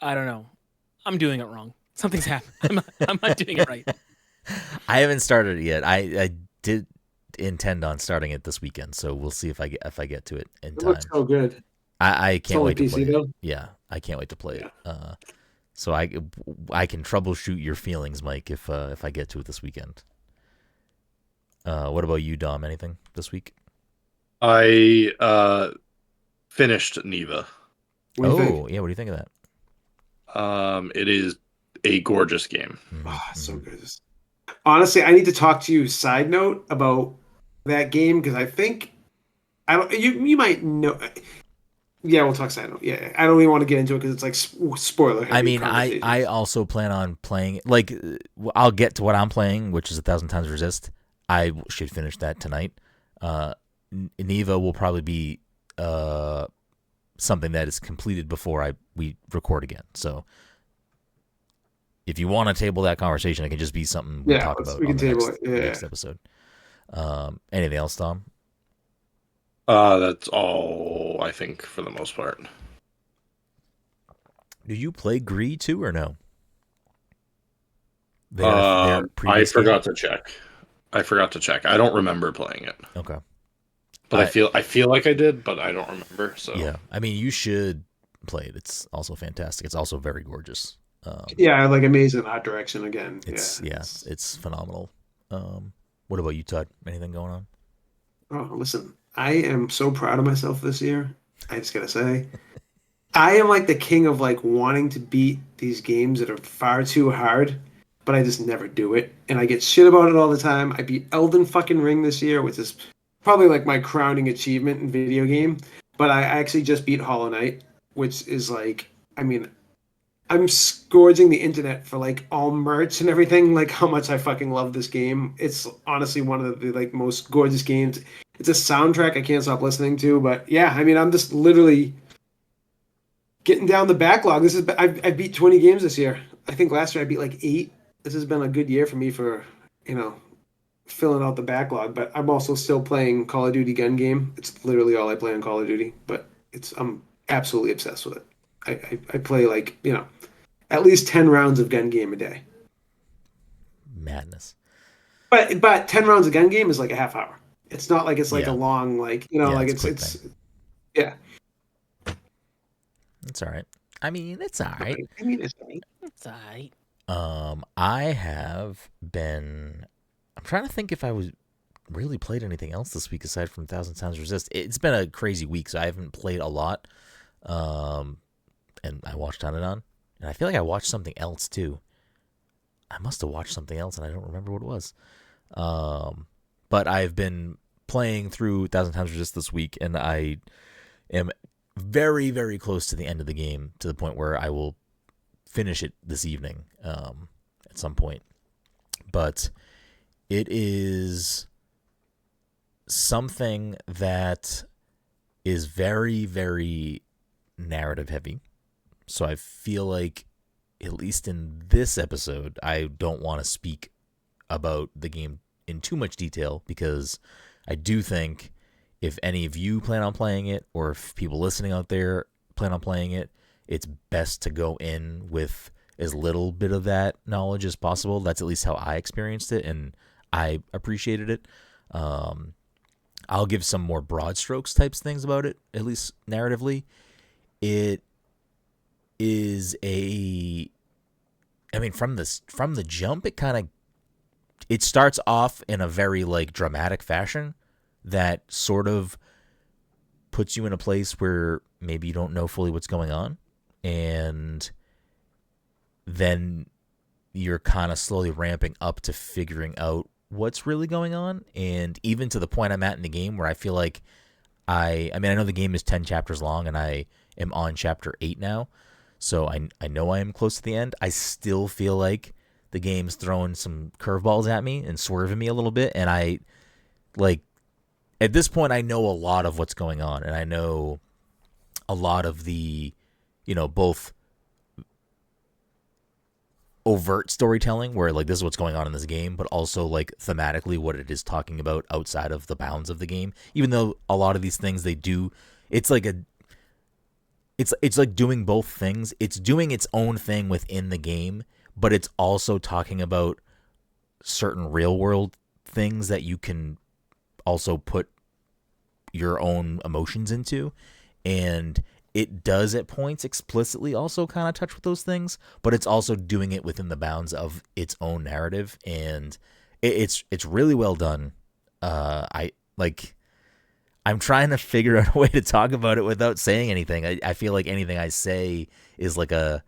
I don't know. I'm doing it wrong. Something's happened. I'm not doing it right. I haven't started it yet. I did intend on starting it this weekend, so we'll see if I get to it in time. It looks so good. I can't wait to play it. Yeah, I can't wait to play it. So I can troubleshoot your feelings, Mike, if I get to it this weekend. What about you, Dom? Anything this week? I finished Neva. Yeah. What do you think of that? It is a gorgeous game. So good. Honestly, I need to talk to you. Side note about that game because I think you might know. Yeah, we'll talk side note. Yeah, I don't even want to get into it because it's like spoiler. I mean, I also plan on playing. Like, I'll get to what I'm playing, which is 1000xRESIST. I should finish that tonight. Neva will probably be something that is completed before we record again. So if you want to table that conversation, it can just be something we talk about on the next episode. Anything else, Tom? That's all, I think, for the most part. Do you play Gree too, or no? I forgot to check. I don't remember playing it. Okay. But I feel like I did, but I don't remember. So yeah, I mean, you should play it. It's also fantastic. It's also very gorgeous. Like amazing art direction again. It's phenomenal. What about you, Todd? Anything going on? Oh, listen, I am so proud of myself this year. I just gotta say, I am like the king of like wanting to beat these games that are far too hard, but I just never do it, and I get shit about it all the time. I beat Elden fucking Ring this year, which is probably like my crowning achievement in video game. but I actually just beat Hollow Knight, which is like, I mean, I'm scourging the internet for like all merch and everything, like how much I fucking love this game. It's honestly one of the like most gorgeous games. It's a soundtrack I can't stop listening to, but yeah, I mean, I'm just literally getting down the backlog. I beat 20 games this year. I think last year I beat like 8. This has been a good year for me for, you know, filling out the backlog, but I'm also still playing Call of Duty gun game. It's literally all I play on Call of Duty, but I'm absolutely obsessed with it. I play like, you know, at least 10 rounds of gun game a day. Madness. But 10 rounds of gun game is like a half hour. It's not like it's like Yeah. a long, like, you know, Yeah, like it's yeah. It's all right. I mean, it's all right. It's all right. I have been. I'm trying to think if I was really played anything else this week aside from 1000xRESIST. It's been a crazy week, so I haven't played a lot. And I watched Dandadan, and I feel like I watched something else too. I must have watched something else, and I don't remember what it was. But I've been playing through 1000xRESIST this week, and I am very, very close to the end of the game, to the point where I will finish it this evening at some point. But it is something that is very, very narrative heavy. So I feel like, at least in this episode, I don't want to speak about the game in too much detail, because I do think if any of you plan on playing it, or if people listening out there plan on playing it, it's best to go in with as little bit of that knowledge as possible. That's at least how I experienced it, and I appreciated it. I'll give some more broad strokes types things about it, at least narratively. It is from the jump, it starts off in a very like dramatic fashion that sort of puts you in a place where maybe you don't know fully what's going on, and then you're kind of slowly ramping up to figuring out what's really going on. And even to the point I'm at in the game where I feel like I know the game is 10 chapters long, and I am on chapter 8 now, so I know I am close to the end. I still feel like the game's throwing some curveballs at me and swerving me a little bit, and I like, at this point, I know a lot of what's going on, and I know a lot of the, you know, both overt storytelling, where like this is what's going on in this game, but also like thematically what it is talking about outside of the bounds of the game. Even though a lot of these things they do, it's like doing both things. It's doing its own thing within the game, but it's also talking about certain real world things that you can also put your own emotions into. And it does at points explicitly also kind of touch with those things, but it's also doing it within the bounds of its own narrative, and it's really well done. I'm trying to figure out a way to talk about it without saying anything. I feel like anything I say is like a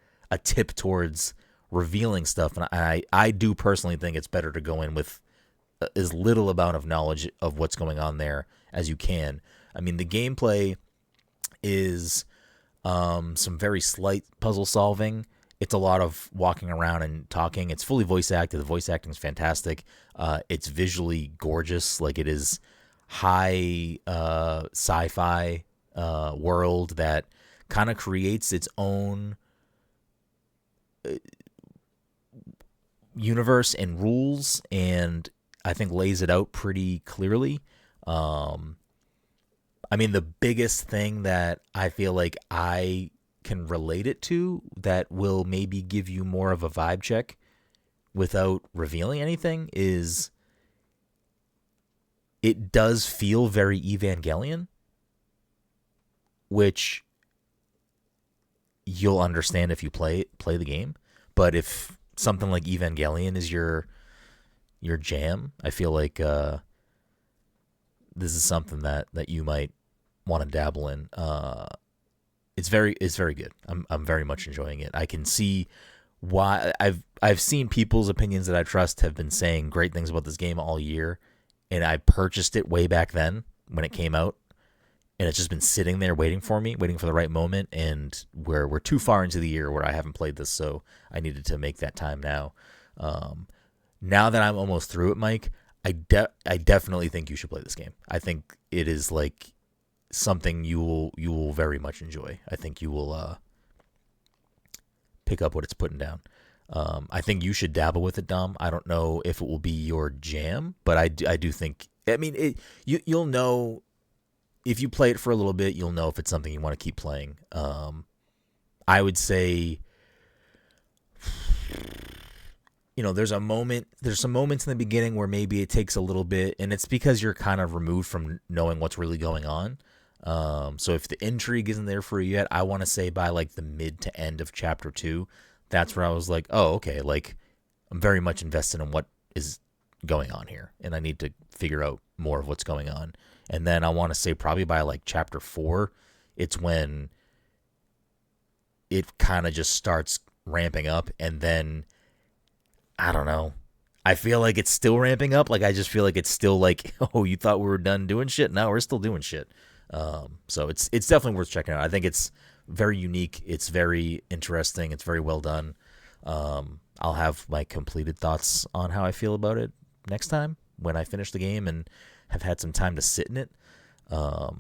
tip towards revealing stuff, and I do personally think it's better to go in with as little amount of knowledge of what's going on there as you can. I mean, the gameplay is some very slight puzzle solving. It's a lot of walking around and talking. It's fully voice acted. The voice acting is fantastic. It's visually gorgeous. Like, it is high sci-fi world that kind of creates its own universe and rules, and I think lays it out pretty clearly. I mean, the biggest thing that I feel like I can relate it to that will maybe give you more of a vibe check without revealing anything is it does feel very Evangelion, which you'll understand if you play the game. But if something like Evangelion is your jam, I feel like this is something that you might want to dabble in. It's very good. I'm very much enjoying it. I can see why I've seen people's opinions that I trust have been saying great things about this game all year, and I purchased it way back then when it came out, and it's just been sitting there waiting for me, waiting for the right moment. And we're too far into the year where I haven't played this, so I needed to make that time now. Now that I'm almost through it, Mike, I definitely think you should play this game. I think it is like something you will very much enjoy. I think you will pick up what it's putting down. I think you should dabble with it, Dom. I don't know if it will be your jam, but I do think. I mean, you'll know if you play it for a little bit. You'll know if it's something you want to keep playing. I would say, there's some moments in the beginning where maybe it takes a little bit, and it's because you're kind of removed from knowing what's really going on. So if the intrigue isn't there for you yet, I want to say by like the mid to end of chapter 2, that's where I was like, oh, okay, like I'm very much invested in what is going on here, and I need to figure out more of what's going on. And then I want to say probably by like chapter 4, it's when it kind of just starts ramping up, and then I don't know. I feel like it's still ramping up. Like I just feel like it's still like, oh, you thought we were done doing shit? No, we're still doing shit. So it's definitely worth checking out. I think it's very unique. It's very interesting. It's very well done. I'll have my completed thoughts on how I feel about it next time when I finish the game and have had some time to sit in it. So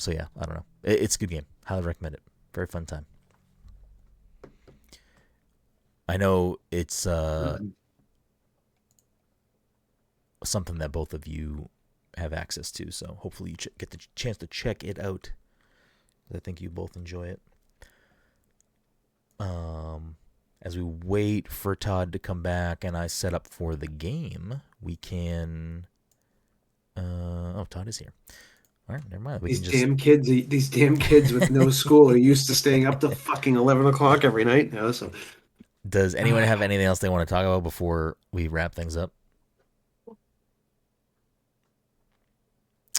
yeah, I don't know. It's a good game. Highly recommend it. Very fun time. I know it's something that both of you have access to, so hopefully you get the chance to check it out. I think you both enjoy it. As we wait for Todd to come back and I set up for the game, we can. Todd is here. All right, never mind. These damn kids with no school are used to staying up to fucking 11 o'clock every night. No, so. Does anyone have anything else they want to talk about before we wrap things up?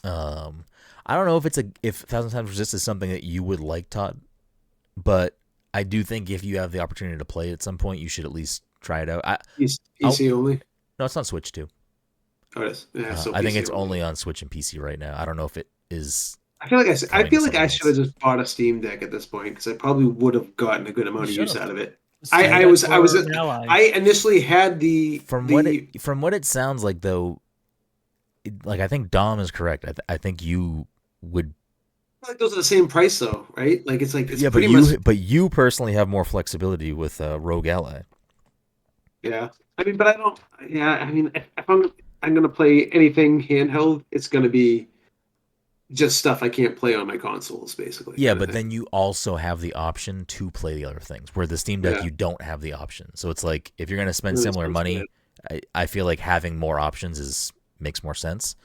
I don't know if 1000xRESIST is something that you would like, Todd, but I do think if you have the opportunity to play it at some point, you should at least try it out. PC only? No, it's on Switch too. Oh, it is. Yeah, so I think it's only on Switch and PC right now. I don't know if it is. I feel like I should have just bought a Steam Deck at this point because I probably would have gotten a good amount of use out of it. I initially had from what it sounds like though, like I think Dom is correct. I think you would. Like those are the same price though, right? Like it's yeah, pretty but you personally have more flexibility with Rogue Ally. Yeah, I mean, but I don't. Yeah, I mean, if I'm gonna play anything handheld, it's gonna be just stuff I can't play on my consoles, basically. Yeah, but then you also have the option to play the other things. Where the Steam Deck, you don't have the option. So it's like if you're gonna spend similar money, I feel like having more options makes more sense.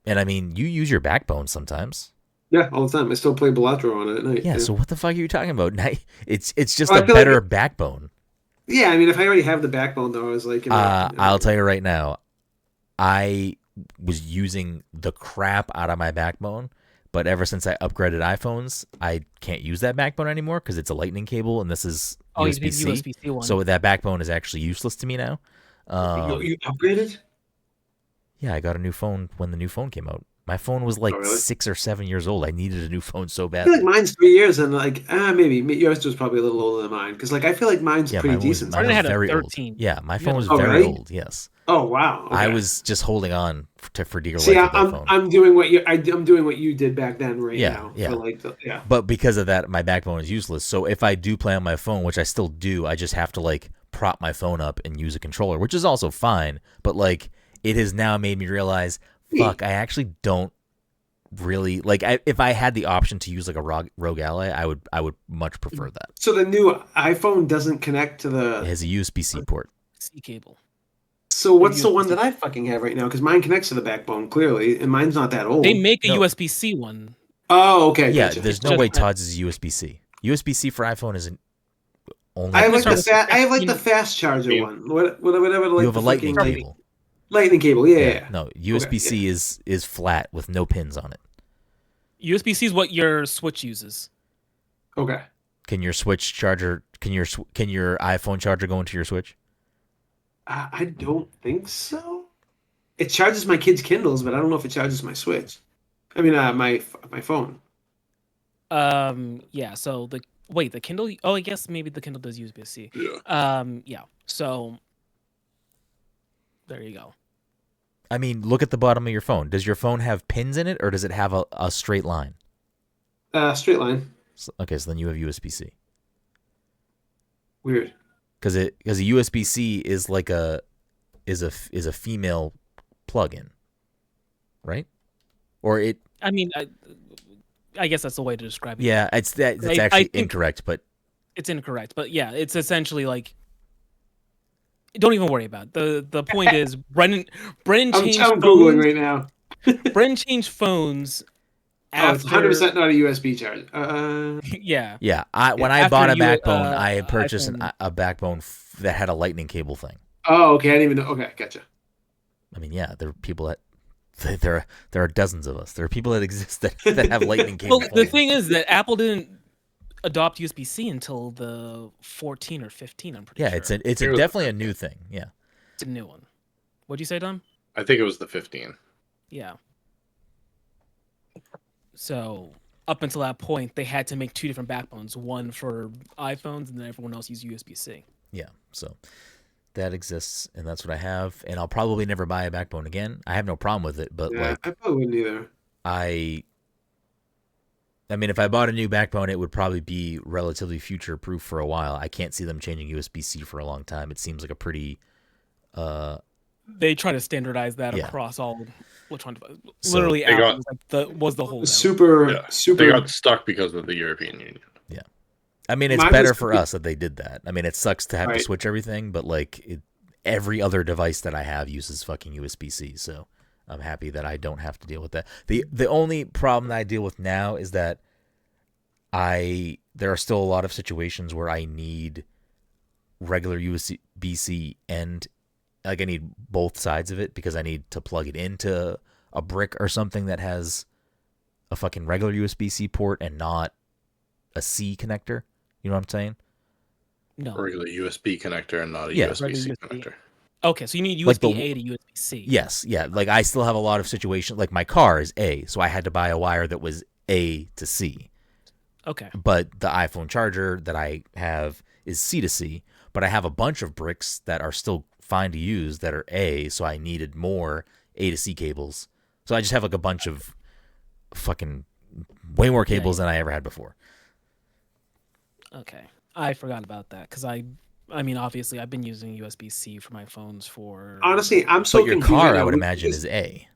And I mean, you use your backbone sometimes. Yeah, all the time. I still play Balatro on it at night. Yeah, so what the fuck are you talking about? It's just a better backbone. Yeah, I mean, if I already have the backbone, though, I was like... I'll tell you right now, I was using the crap out of my backbone, but ever since I upgraded iPhones, I can't use that backbone anymore because it's a lightning cable, and this is USB-C. USB-C one. So that backbone is actually useless to me now. You upgraded? Yeah, I got a new phone when the new phone came out. My phone was like 6 or 7 years old. I needed a new phone so bad. I feel like mine's 3 years, and like maybe yours was probably a little older than mine. Because like I feel like mine's pretty decent. Mine was very 13. Old. Yeah, my phone was very old. Yes. Oh wow! Okay. I was just holding on for dear life. See, I'm doing what you did back then, right now. Yeah. But because of that, my backbone is useless. So if I do play on my phone, which I still do, I just have to like prop my phone up and use a controller, which is also fine. But like it has now made me realize. Fuck, I actually don't really like. If I had the option to use like a Rogue Ally, I would much prefer that. So the new iPhone doesn't connect to the. It has a USB-C port. C cable. So what's the one that I fucking have right now? Because mine connects to the backbone clearly, and mine's not that old. They make a USB-C one. Oh, okay. Yeah, gotcha. There's no way Todd's is USB-C. USB-C for iPhone isn't only. I have like the fast charger one. Whatever. Like you have a lightning cable. Lightning cable, yeah. No, USB-C is flat with no pins on it. USB-C is what your Switch uses. Okay. Can your Switch charger? Can your iPhone charger go into your Switch? I don't think so. It charges my kids' Kindles, but I don't know if it charges my Switch. I mean, my phone. Yeah. So the Kindle. Oh, I guess maybe the Kindle does USB-C. Yeah. Yeah. So there you go. I mean, look at the bottom of your phone. Does your phone have pins in it, or does it have a straight line? Straight line. Okay, so then you have USB-C. Weird. Because a USB-C is like a female plug-in, right? Or it. I mean, I guess that's the way to describe it. Yeah, it's actually incorrect, but it's incorrect. But yeah, it's essentially like. Don't even worry about it. The point is, Brenden changed I'm Googling right now. Brenden changed phones. It's 100% not a USB charger. Yeah. Yeah. When I bought a backbone, I purchased a backbone that had a lightning cable thing. Oh, okay. I didn't even know. Okay, gotcha. I mean, yeah, there are people that there are dozens of us. There are people that exist that have lightning cable. Well, the thing is that Apple didn't adopt USB-C until the 14 or 15. I'm pretty sure. Yeah, it's definitely a new thing. Yeah, it's a new one. What'd you say, Dom? I think it was the 15. Yeah. So up until that point, they had to make two different backbones, one for iPhones, and then everyone else used USB-C. Yeah, so that exists, and that's what I have, and I'll probably never buy a backbone again. I have no problem with it, but I probably wouldn't either. I mean, if I bought a new backbone, it would probably be relatively future-proof for a while. I can't see them changing USB-C for a long time. It seems like a pretty... They try to standardize that across all electronic devices. Literally, Apple was the whole super. They got stuck because of the European Union. Yeah. I mean, it's better for us that they did that. I mean, it sucks to have to switch everything, but like every other device that I have uses fucking USB-C, so... I'm happy that I don't have to deal with that. The only problem that I deal with now is that there are still a lot of situations where I need regular USB-C and like I need both sides of it because I need to plug it into a brick or something that has a fucking regular USB-C port and not a C connector. You know what I'm saying? No. A regular USB connector and not a USB-C connector. Okay, so you need USB-A to USB-C. Yes, yeah. Like I still have a lot of situations. Like my car is A, so I had to buy a wire that was A to C. Okay. But the iPhone charger that I have is C to C. But I have a bunch of bricks that are still fine to use that are A, so I needed more A to C cables. So I just have like a bunch of fucking way more cables than I ever had before. Okay. I forgot about that because I mean, obviously, I've been using USB-C for my phones for. Honestly, I'm so confused. But your car, I would imagine, is A.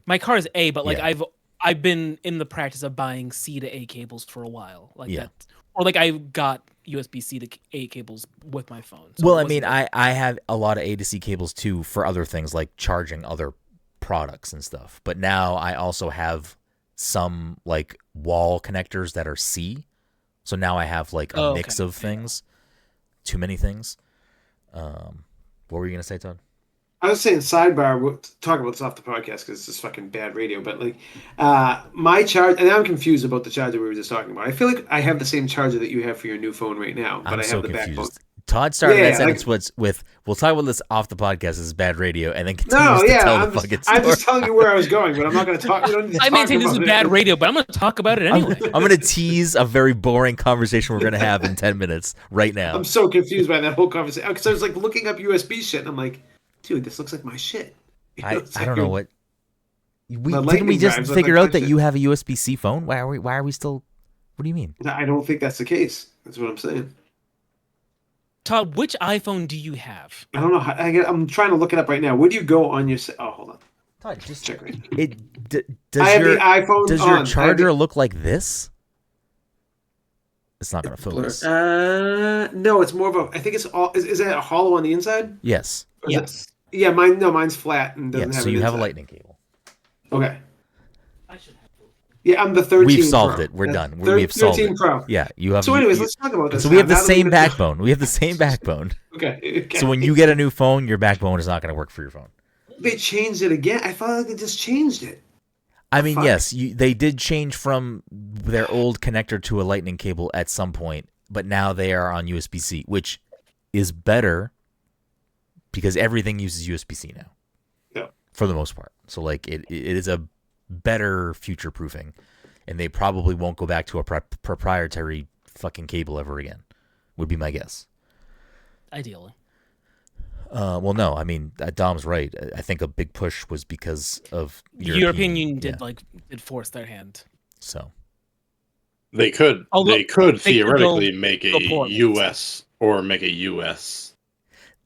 My car is A, but like I've been in the practice of buying C to A cables for a while, like that, or like I got USB-C to A cables with my phone. So well, I mean, I have a lot of A to C cables too for other things like charging other products and stuff. But now I also have some like wall connectors that are C. So now I have like a mix of things. Too many things. What were you gonna say, Todd? I was saying sidebar. We'll talk about this off the podcast because it's just fucking bad radio. But like, my charge, and I'm confused about the charger we were just talking about. I feel like I have the same charger that you have for your new phone right now, but I have the backbone. Todd started that sentence with, "We'll talk about this off the podcast. This is bad radio," and then continues to tell the fucking story. I'm just telling you where I was going, but I'm not going to talk. I maintain this is bad radio, but I'm going to talk about it anyway. I'm going to tease a very boring conversation we're going to have in 10 minutes right now. I'm so confused by that whole conversation because I was like looking up USB shit, and I'm like, dude, this looks like my shit. I don't know what. Didn't we just figure out that you have a USB-C phone? Why are we still? What do you mean? I don't think that's the case. That's what I'm saying. Todd, which iPhone do you have? I don't know. I'm trying to look it up right now. Where do you go on your? Oh, hold on. Todd, just check right now. The iPhone. Does your charger look like this? It's not going to focus. No, it's more of a. I think it's all. Is it a hollow on the inside? Yes. Yes. Yeah, mine. No, mine's flat and doesn't have. So you have a lightning cable. Okay. Yeah, I'm the 13. We've solved Pro. it. We're done. We've solved 13 it. Pro. Yeah, you have. So, anyways, let's talk about this. So we have the same backbone. We have the same backbone. Okay. So when you get a new phone, your backbone is not going to work for your phone. They changed it again. I thought like they just changed it. I mean, yes, they did change from their old connector to a lightning cable at some point, but now they are on USB-C, which is better because everything uses USB-C now. Yeah. For the most part. So like it is a better future proofing, and they probably won't go back to a proprietary fucking cable ever again. Would be my guess. Ideally. Well, no, I mean Dom's right. I think a big push was because of The European Union did force their hand. So they could theoretically make a US or make a US.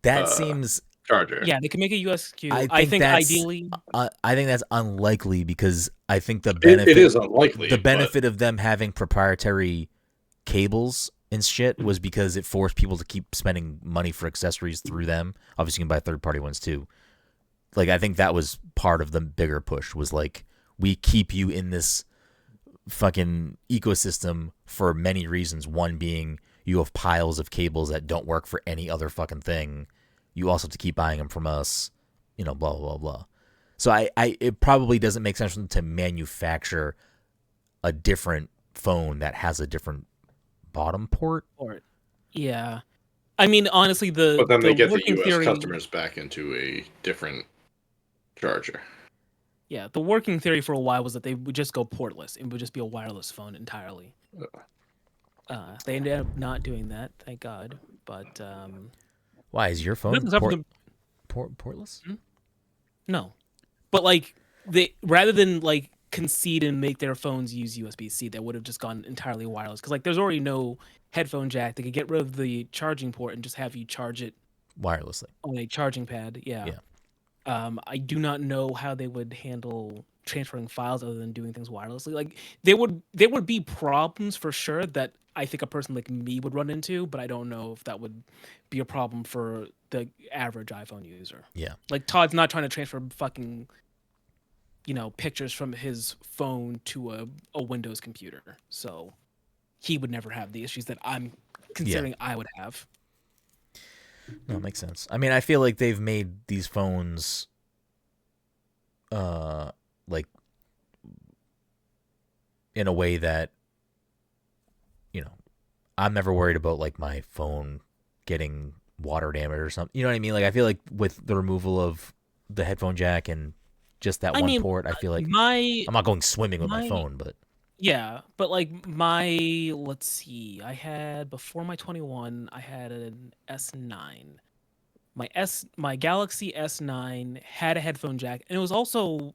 That seems charger. Yeah, they can make a USQ. I think ideally. I think that's unlikely because I think the benefit it is unlikely. The benefit of them having proprietary cables and shit was because it forced people to keep spending money for accessories through them. Obviously, you can buy third-party ones too. Like, I think that was part of the bigger push, was like, we keep you in this fucking ecosystem for many reasons. One being you have piles of cables that don't work for any other fucking thing. You also have to keep buying them from us, blah, blah, blah, blah. So it probably doesn't make sense to manufacture a different phone that has a different bottom port. Yeah. I mean, honestly, but then they get the US theory, customers back into a different charger. Yeah, the working theory for a while was that they would just go portless. It would just be a wireless phone entirely. They ended up not doing that, thank God. But why is your phone portless? No, but like rather than like concede and make their phones use USB-C, they would have just gone entirely wireless. Because like there's already no headphone jack. They could get rid of the charging port and just have you charge it wirelessly on a charging pad. Yeah. I do not know how they would handle transferring files other than doing things wirelessly. Like there would be problems for sure that I think a person like me would run into, but I don't know if that would be a problem for the average iPhone user. Yeah. Like Todd's not trying to transfer fucking pictures from his phone to a Windows computer. So he would never have the issues that I'm considering I would have. No, it makes sense. I mean, I feel like they've made these phones like in a way that I'm never worried about like my phone getting water damage or something. You know what I mean? Like I feel like with the removal of the headphone jack and just that port, I feel like I'm not going swimming with my phone, but yeah, but like let's see, I had before my 21, I had an S9. My Galaxy S9 had a headphone jack, and it was also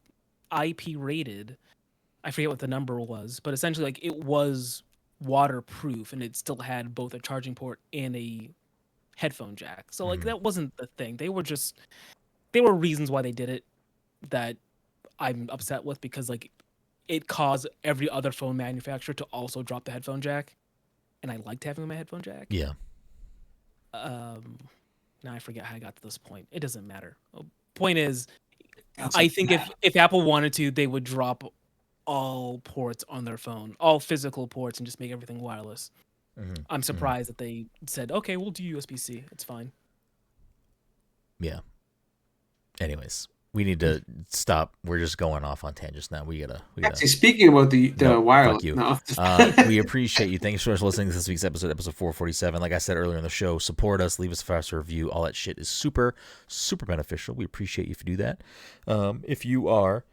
IP rated. I forget what the number was, but essentially like it was waterproof, and it still had both a charging port and a headphone jack. So like that wasn't the thing. They were reasons why they did it that I'm upset with, because like it caused every other phone manufacturer to also drop the headphone jack, and I liked having my headphone jack. Yeah. Now I forget how I got to this point. It doesn't matter. Point is, I think if Apple wanted to, they would drop all ports on their phone, all physical ports, and just make everything wireless. I'm surprised that they said, okay, we'll do USB-C. It's fine. Yeah. Anyways, we need to stop. We're just going off on tangents now. We gotta. Actually, speaking about the wireless, fuck you. We appreciate you. Thanks for listening to this week's episode 447. Like I said earlier in the show, support us, leave us a 5-star review. All that shit is super, super beneficial. We appreciate you if you do that. If you are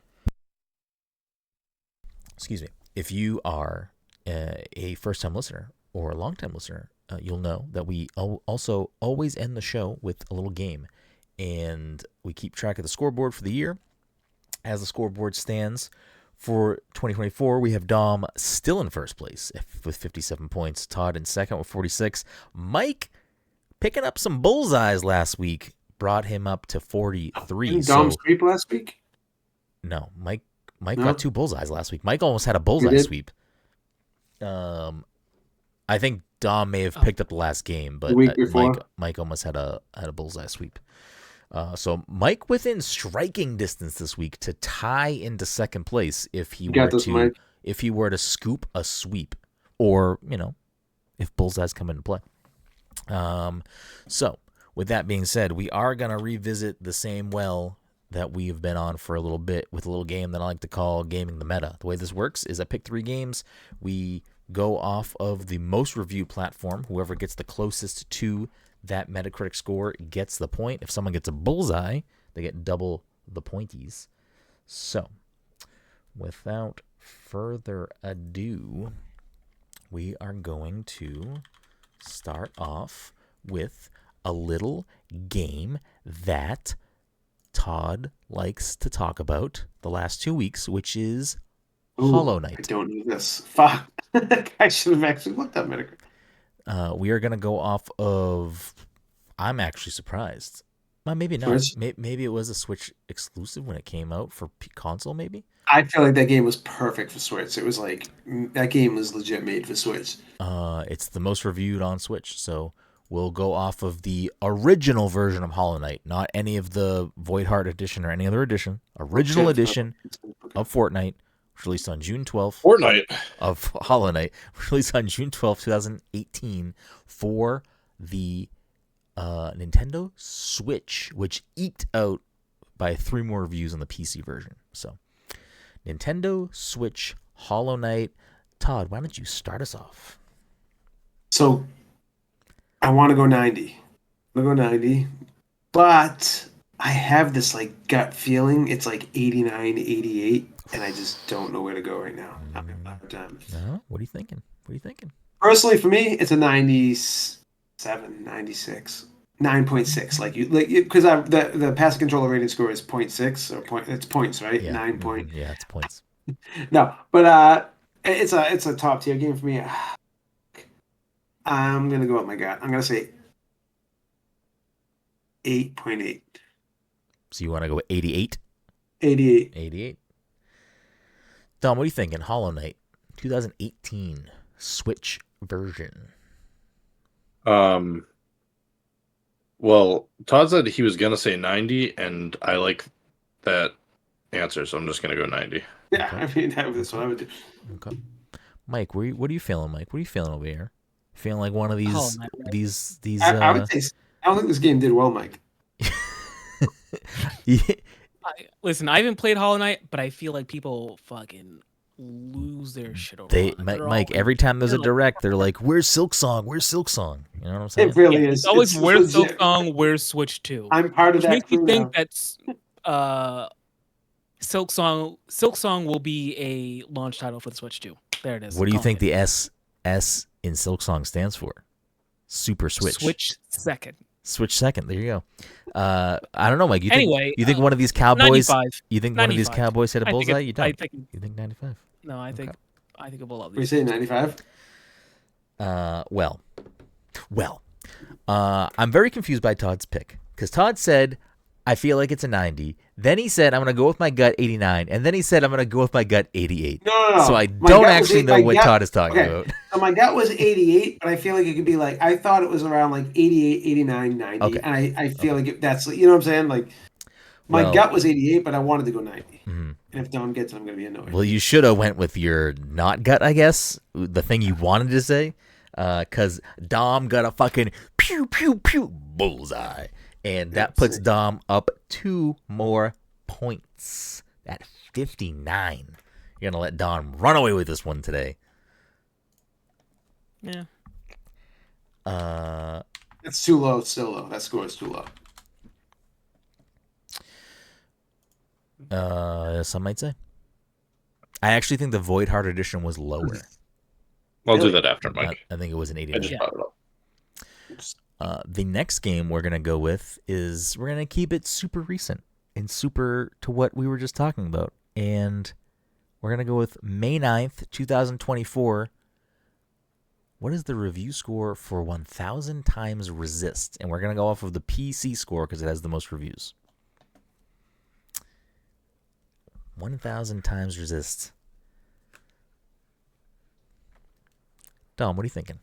a first-time listener or a long-time listener, you'll know that we also always end the show with a little game. And we keep track of the scoreboard for the year. As the scoreboard stands for 2024, we have Dom still in first place with 57 points. Todd in second with 46. Mike picking up some bullseyes last week brought him up to 43. Didn't Dom sweep last week? No, Mike got 2 bullseyes last week. Mike almost had a bullseye sweep. I think Dom may have picked up the last game, but Mike almost had a bullseye sweep. So Mike within striking distance this week to tie into second place if he were to scoop a sweep, or if bullseyes come into play. So with that being said, we are gonna revisit the same well that we have been on for a little bit with a little game that I like to call Gaming the Meta. The way this works is I pick 3 games. We go off of the most reviewed platform. Whoever gets the closest to that Metacritic score gets the point. If someone gets a bullseye, they get double the pointies. So, without further ado, we are going to start off with a little game that Todd likes to talk about the last 2 weeks, which is Hollow Knight. I don't know this. Fuck. I should have actually looked up Metacritic. We are going to go off of... I'm actually surprised. Well, maybe not. Maybe it was a Switch exclusive when it came out for console, maybe? I feel like that game was perfect for Switch. It was like, that game was legit made for Switch. It's the most reviewed on Switch, so we'll go off of the original version of Hollow Knight, not any of the Void Heart edition or any other edition. Original edition of Fortnite, released on June 12th. Fortnite. Of Hollow Knight, released on June 12th, 2018 for the Nintendo Switch, which eked out by 3 more reviews on the PC version. So, Nintendo Switch Hollow Knight. Todd, why don't you start us off? So, I want to go 90. I'll go 90, but I have this like gut feeling it's like 89, 88, and I just don't know where to go right now. No? What are you thinking? Personally, for me, it's a 97, 96, 9.6. Because the passive controller rating score is 0.6 or it's points, right? Yeah. 9 point. Yeah, it's points. No, but it's a top tier game for me. I'm gonna go with my gut. I'm gonna say 8.8. So you want to go with 88? 88. 88. Dom, what are you thinking? Hollow Knight, 2018 Switch version. Well, Todd said he was gonna say 90, and I like that answer, so I'm just gonna go 90. Yeah, Okay. I mean that's what I would do. Okay. Mike, what are you feeling, Mike? What are you feeling over here? Feeling like one of these Hollow Knight, right? these I would say I don't think this game did well, Mike. Listen, I haven't played Hollow Knight, but I feel like people fucking lose their shit over it. Mike, every time there's a direct, they're like, "Where's Silksong? Where's Silksong?" You know what I'm saying? It really is. It's always where's legit. Silksong, where's Switch 2. I'm part of Which that makes me crew think now. that Silksong will be a launch title for the Switch 2. There it is. What do you think the S in Silksong stands for? Super Switch. Switch second. There you go. I don't know, Mike. You think one of these cowboys? 95. You think 95. one of these cowboys hit a bullseye? You don't. You think 95? No, I think it will love We these. say 95. Well. I'm very confused by Todd's pick because Todd said, "I feel like it's a 90." Then he said, "I'm going to go with my gut 89," and then he said, "I'm going to go with my gut 88." No. So I My don't gut actually was know what gut- Todd is talking okay. about. So my gut was 88, but I feel like it could be like I thought it was around like 88, 89, 90, Okay. and I feel like that's you know what I'm saying. Like my gut was 88, but I wanted to go 90. And if Dom gets it, I'm going to be annoyed. Well, you should have went with your not gut, I guess, the thing you wanted to say, because Dom got a fucking pew pew pew bullseye, and that puts Dom up 2 more points at 59. You're gonna let Dom run away with this one today. Yeah. It's too low. It's still low. That score is too low. Some might say. I actually think the Void Heart edition was lower. I'll do that after, Mike. I think it was an I 89. just brought it up. The next game we're going to go with is we're going to keep it super recent and super to what we were just talking about. And we're going to go with May 9th, 2024. What is the review score for 1000xRESIST? And we're going to go off of the PC score because it has the most reviews. 1000xRESIST. Dom, what are you thinking?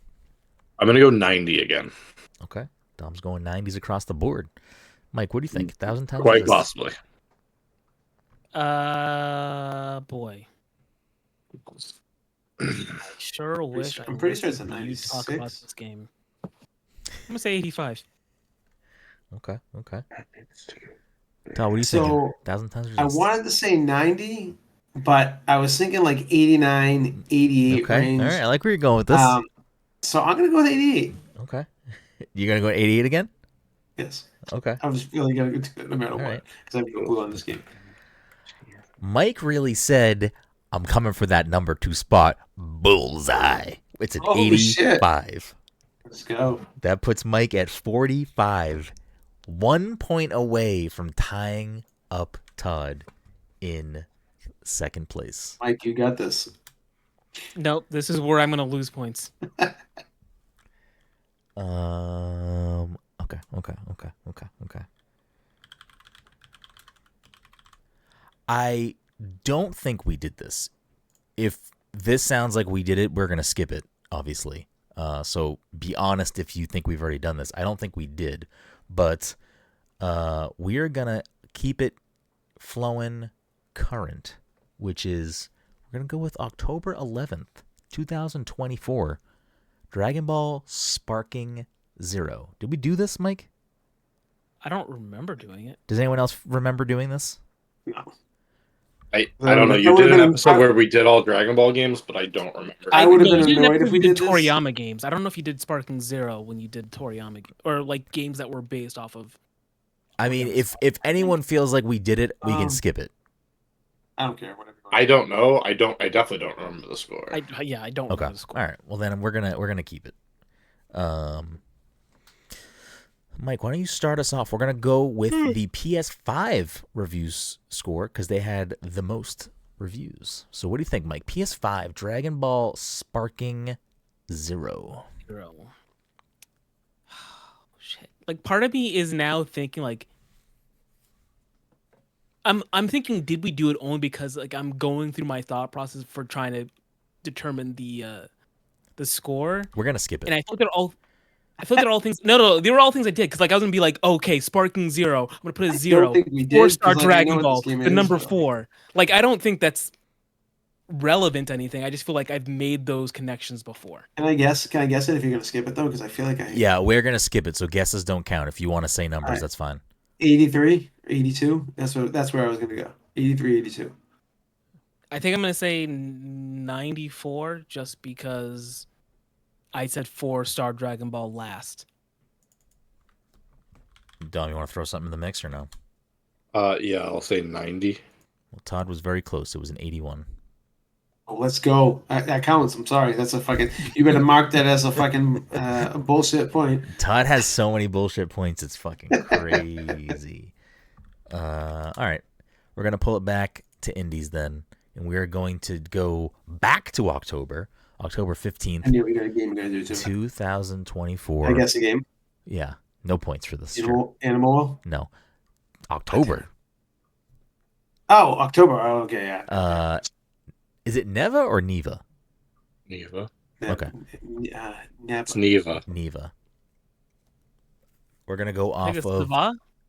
I'm gonna go 90 again. Okay. Dom's going 90s across the board. Mike, what do you think? 1000xRESIST? Quite possibly. Boy. I sure wish I'm pretty sure it's a you 96. talk about this game. I'm gonna say 85. Okay. Todd, what are you thinking? 1000xRESIST. I wanted to say 90, but I was thinking like 89, 88 range. All right. I like where you're going with this. So I'm gonna go with 88. Okay. You're gonna go 88 again? Yes. Okay. I was really gonna go to it no matter All what right. because I'm blue on this game. Mike really said, I'm coming for that number 2 spot. Bullseye. It's an Holy 85. Shit. Let's go. That puts Mike at 45. 1 point away from tying up Todd in second place. Mike, you got this. Nope, this is where I'm gonna lose points. Okay. I don't think we did this. If this sounds like we did it, we're gonna skip it, obviously. So be honest if you think we've already done this. I don't think we did, but we are gonna keep it flowing current, which is we're gonna go with October 11th, 2024. Dragon Ball Sparking Zero. Did we do this, Mike? I don't remember doing it. Does anyone else remember doing this? No. I don't know. You did an episode where we did all Dragon Ball games, but I don't remember. I would have been you annoyed if we did this. Toriyama games. I don't know if you did Sparking Zero when you did Toriyama or like games that were based off of. I mean, if anyone feels like we did it, we can skip it. I don't care. Whatever. I don't know. I definitely don't remember the score. I don't remember the score. All right. Well, then we're gonna keep it. Mike, why don't you start us off? We're gonna go with the PS5 reviews score because they had the most reviews. So, what do you think, Mike? PS5 Dragon Ball Sparking Zero. Shit. Like, part of me is now thinking like. I'm thinking, did we do it only because like I'm going through my thought process for trying to determine the score. We're gonna skip it. And I thought they're all things. No, they were all things I did because like I was gonna be like, okay, Sparking Zero. I'm gonna put a 0. 4-star Dragon Ball, the number 4. Like I don't think that's relevant to anything. I just feel like I've made those connections before. Can I guess it if you're gonna skip it though? Because I feel like Yeah, we're gonna skip it. So guesses don't count. If you want to say numbers, right. That's fine. 83, 82. That's where I was gonna go. 83, 82. I think I'm gonna say 94 just because I said 4-star Dragon Ball last. Dom, you want to throw something in the mix or no? Yeah, I'll say 90. Well, Todd was very close. It was an 81. Oh, let's go. That counts. I'm sorry. That's a fucking. You better mark that as a fucking bullshit point. Todd has so many bullshit points. It's fucking crazy. All right, we're gonna pull it back to indies then, and we are going to go back to October 15th. I knew we got a game we're gonna do too. 2024. I guess a game. Yeah, no points for this. Animal. No, October. Oh, October. Oh, okay, yeah. Is it Neva or Neva? Neva. Okay. It's Neva. Neva. We're gonna go off of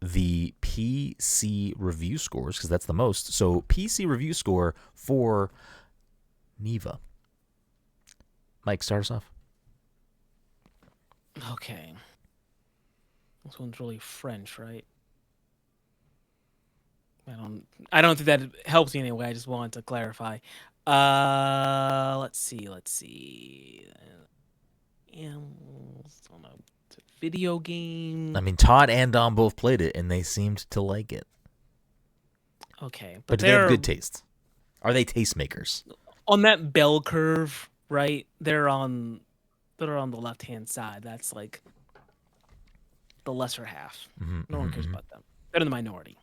the PC review scores because that's the most. So PC review score for Neva. Mike, start us off. Okay. This one's really French, right? I don't think that helps me anyway. I just wanted to clarify. Let's see. Video game. I mean, Todd and Dom both played it, and they seemed to like it. Okay, but do they have good taste? Are they tastemakers? On that bell curve, right? They're on the left-hand side. That's like the lesser half. Mm-hmm, no one cares about them. They're in the minority.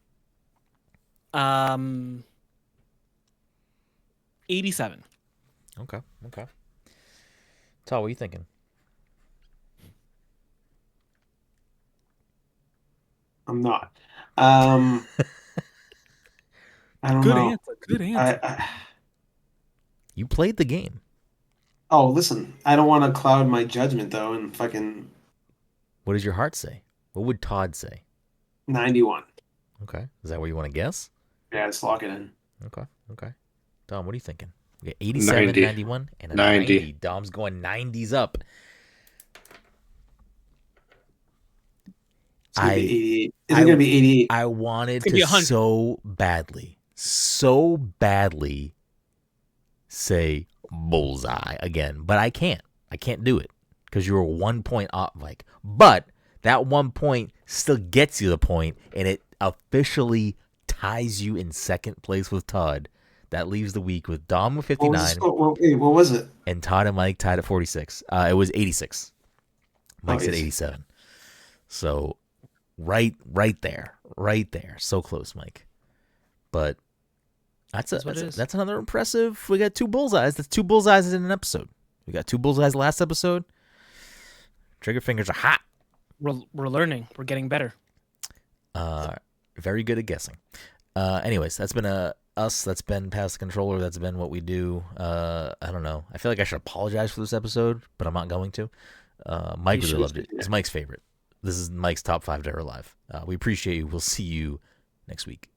87. Okay. Todd, what are you thinking? I'm not. I don't know. Good answer. You played the game. Oh, listen. I don't want to cloud my judgment though, and fucking. What does your heart say? What would Todd say? 91. Okay. Is that what you want to guess? Yeah, let's lock it in. Okay. Dom, what are you thinking? We got 87, 90. 91, and a 90. Dom's going 90s up. It's going to be 88. Is it going to be 88? I wanted to so badly say bullseye again, but I can't. I can't do it because you were 1 point off, Mike. But that 1 point still gets you the point, and it officially ties you in second place with Todd. That leaves the week with Dom with 59. What was it? And Todd and Mike tied at 46. It was 86. Mike's at 87. So right there. So close, Mike. But that's another impressive. We got 2 bullseyes. That's 2 bullseyes in an episode. We got 2 bullseyes last episode. Trigger fingers are hot. We're learning. We're getting better. Very good at guessing. Anyways, that's been us. That's been Pass the Controller. That's been what we do. I don't know. I feel like I should apologize for this episode, but I'm not going to. Mike really loved it. It's Mike's favorite. This is Mike's top 5 Dead or Alive. We appreciate you. We'll see you next week.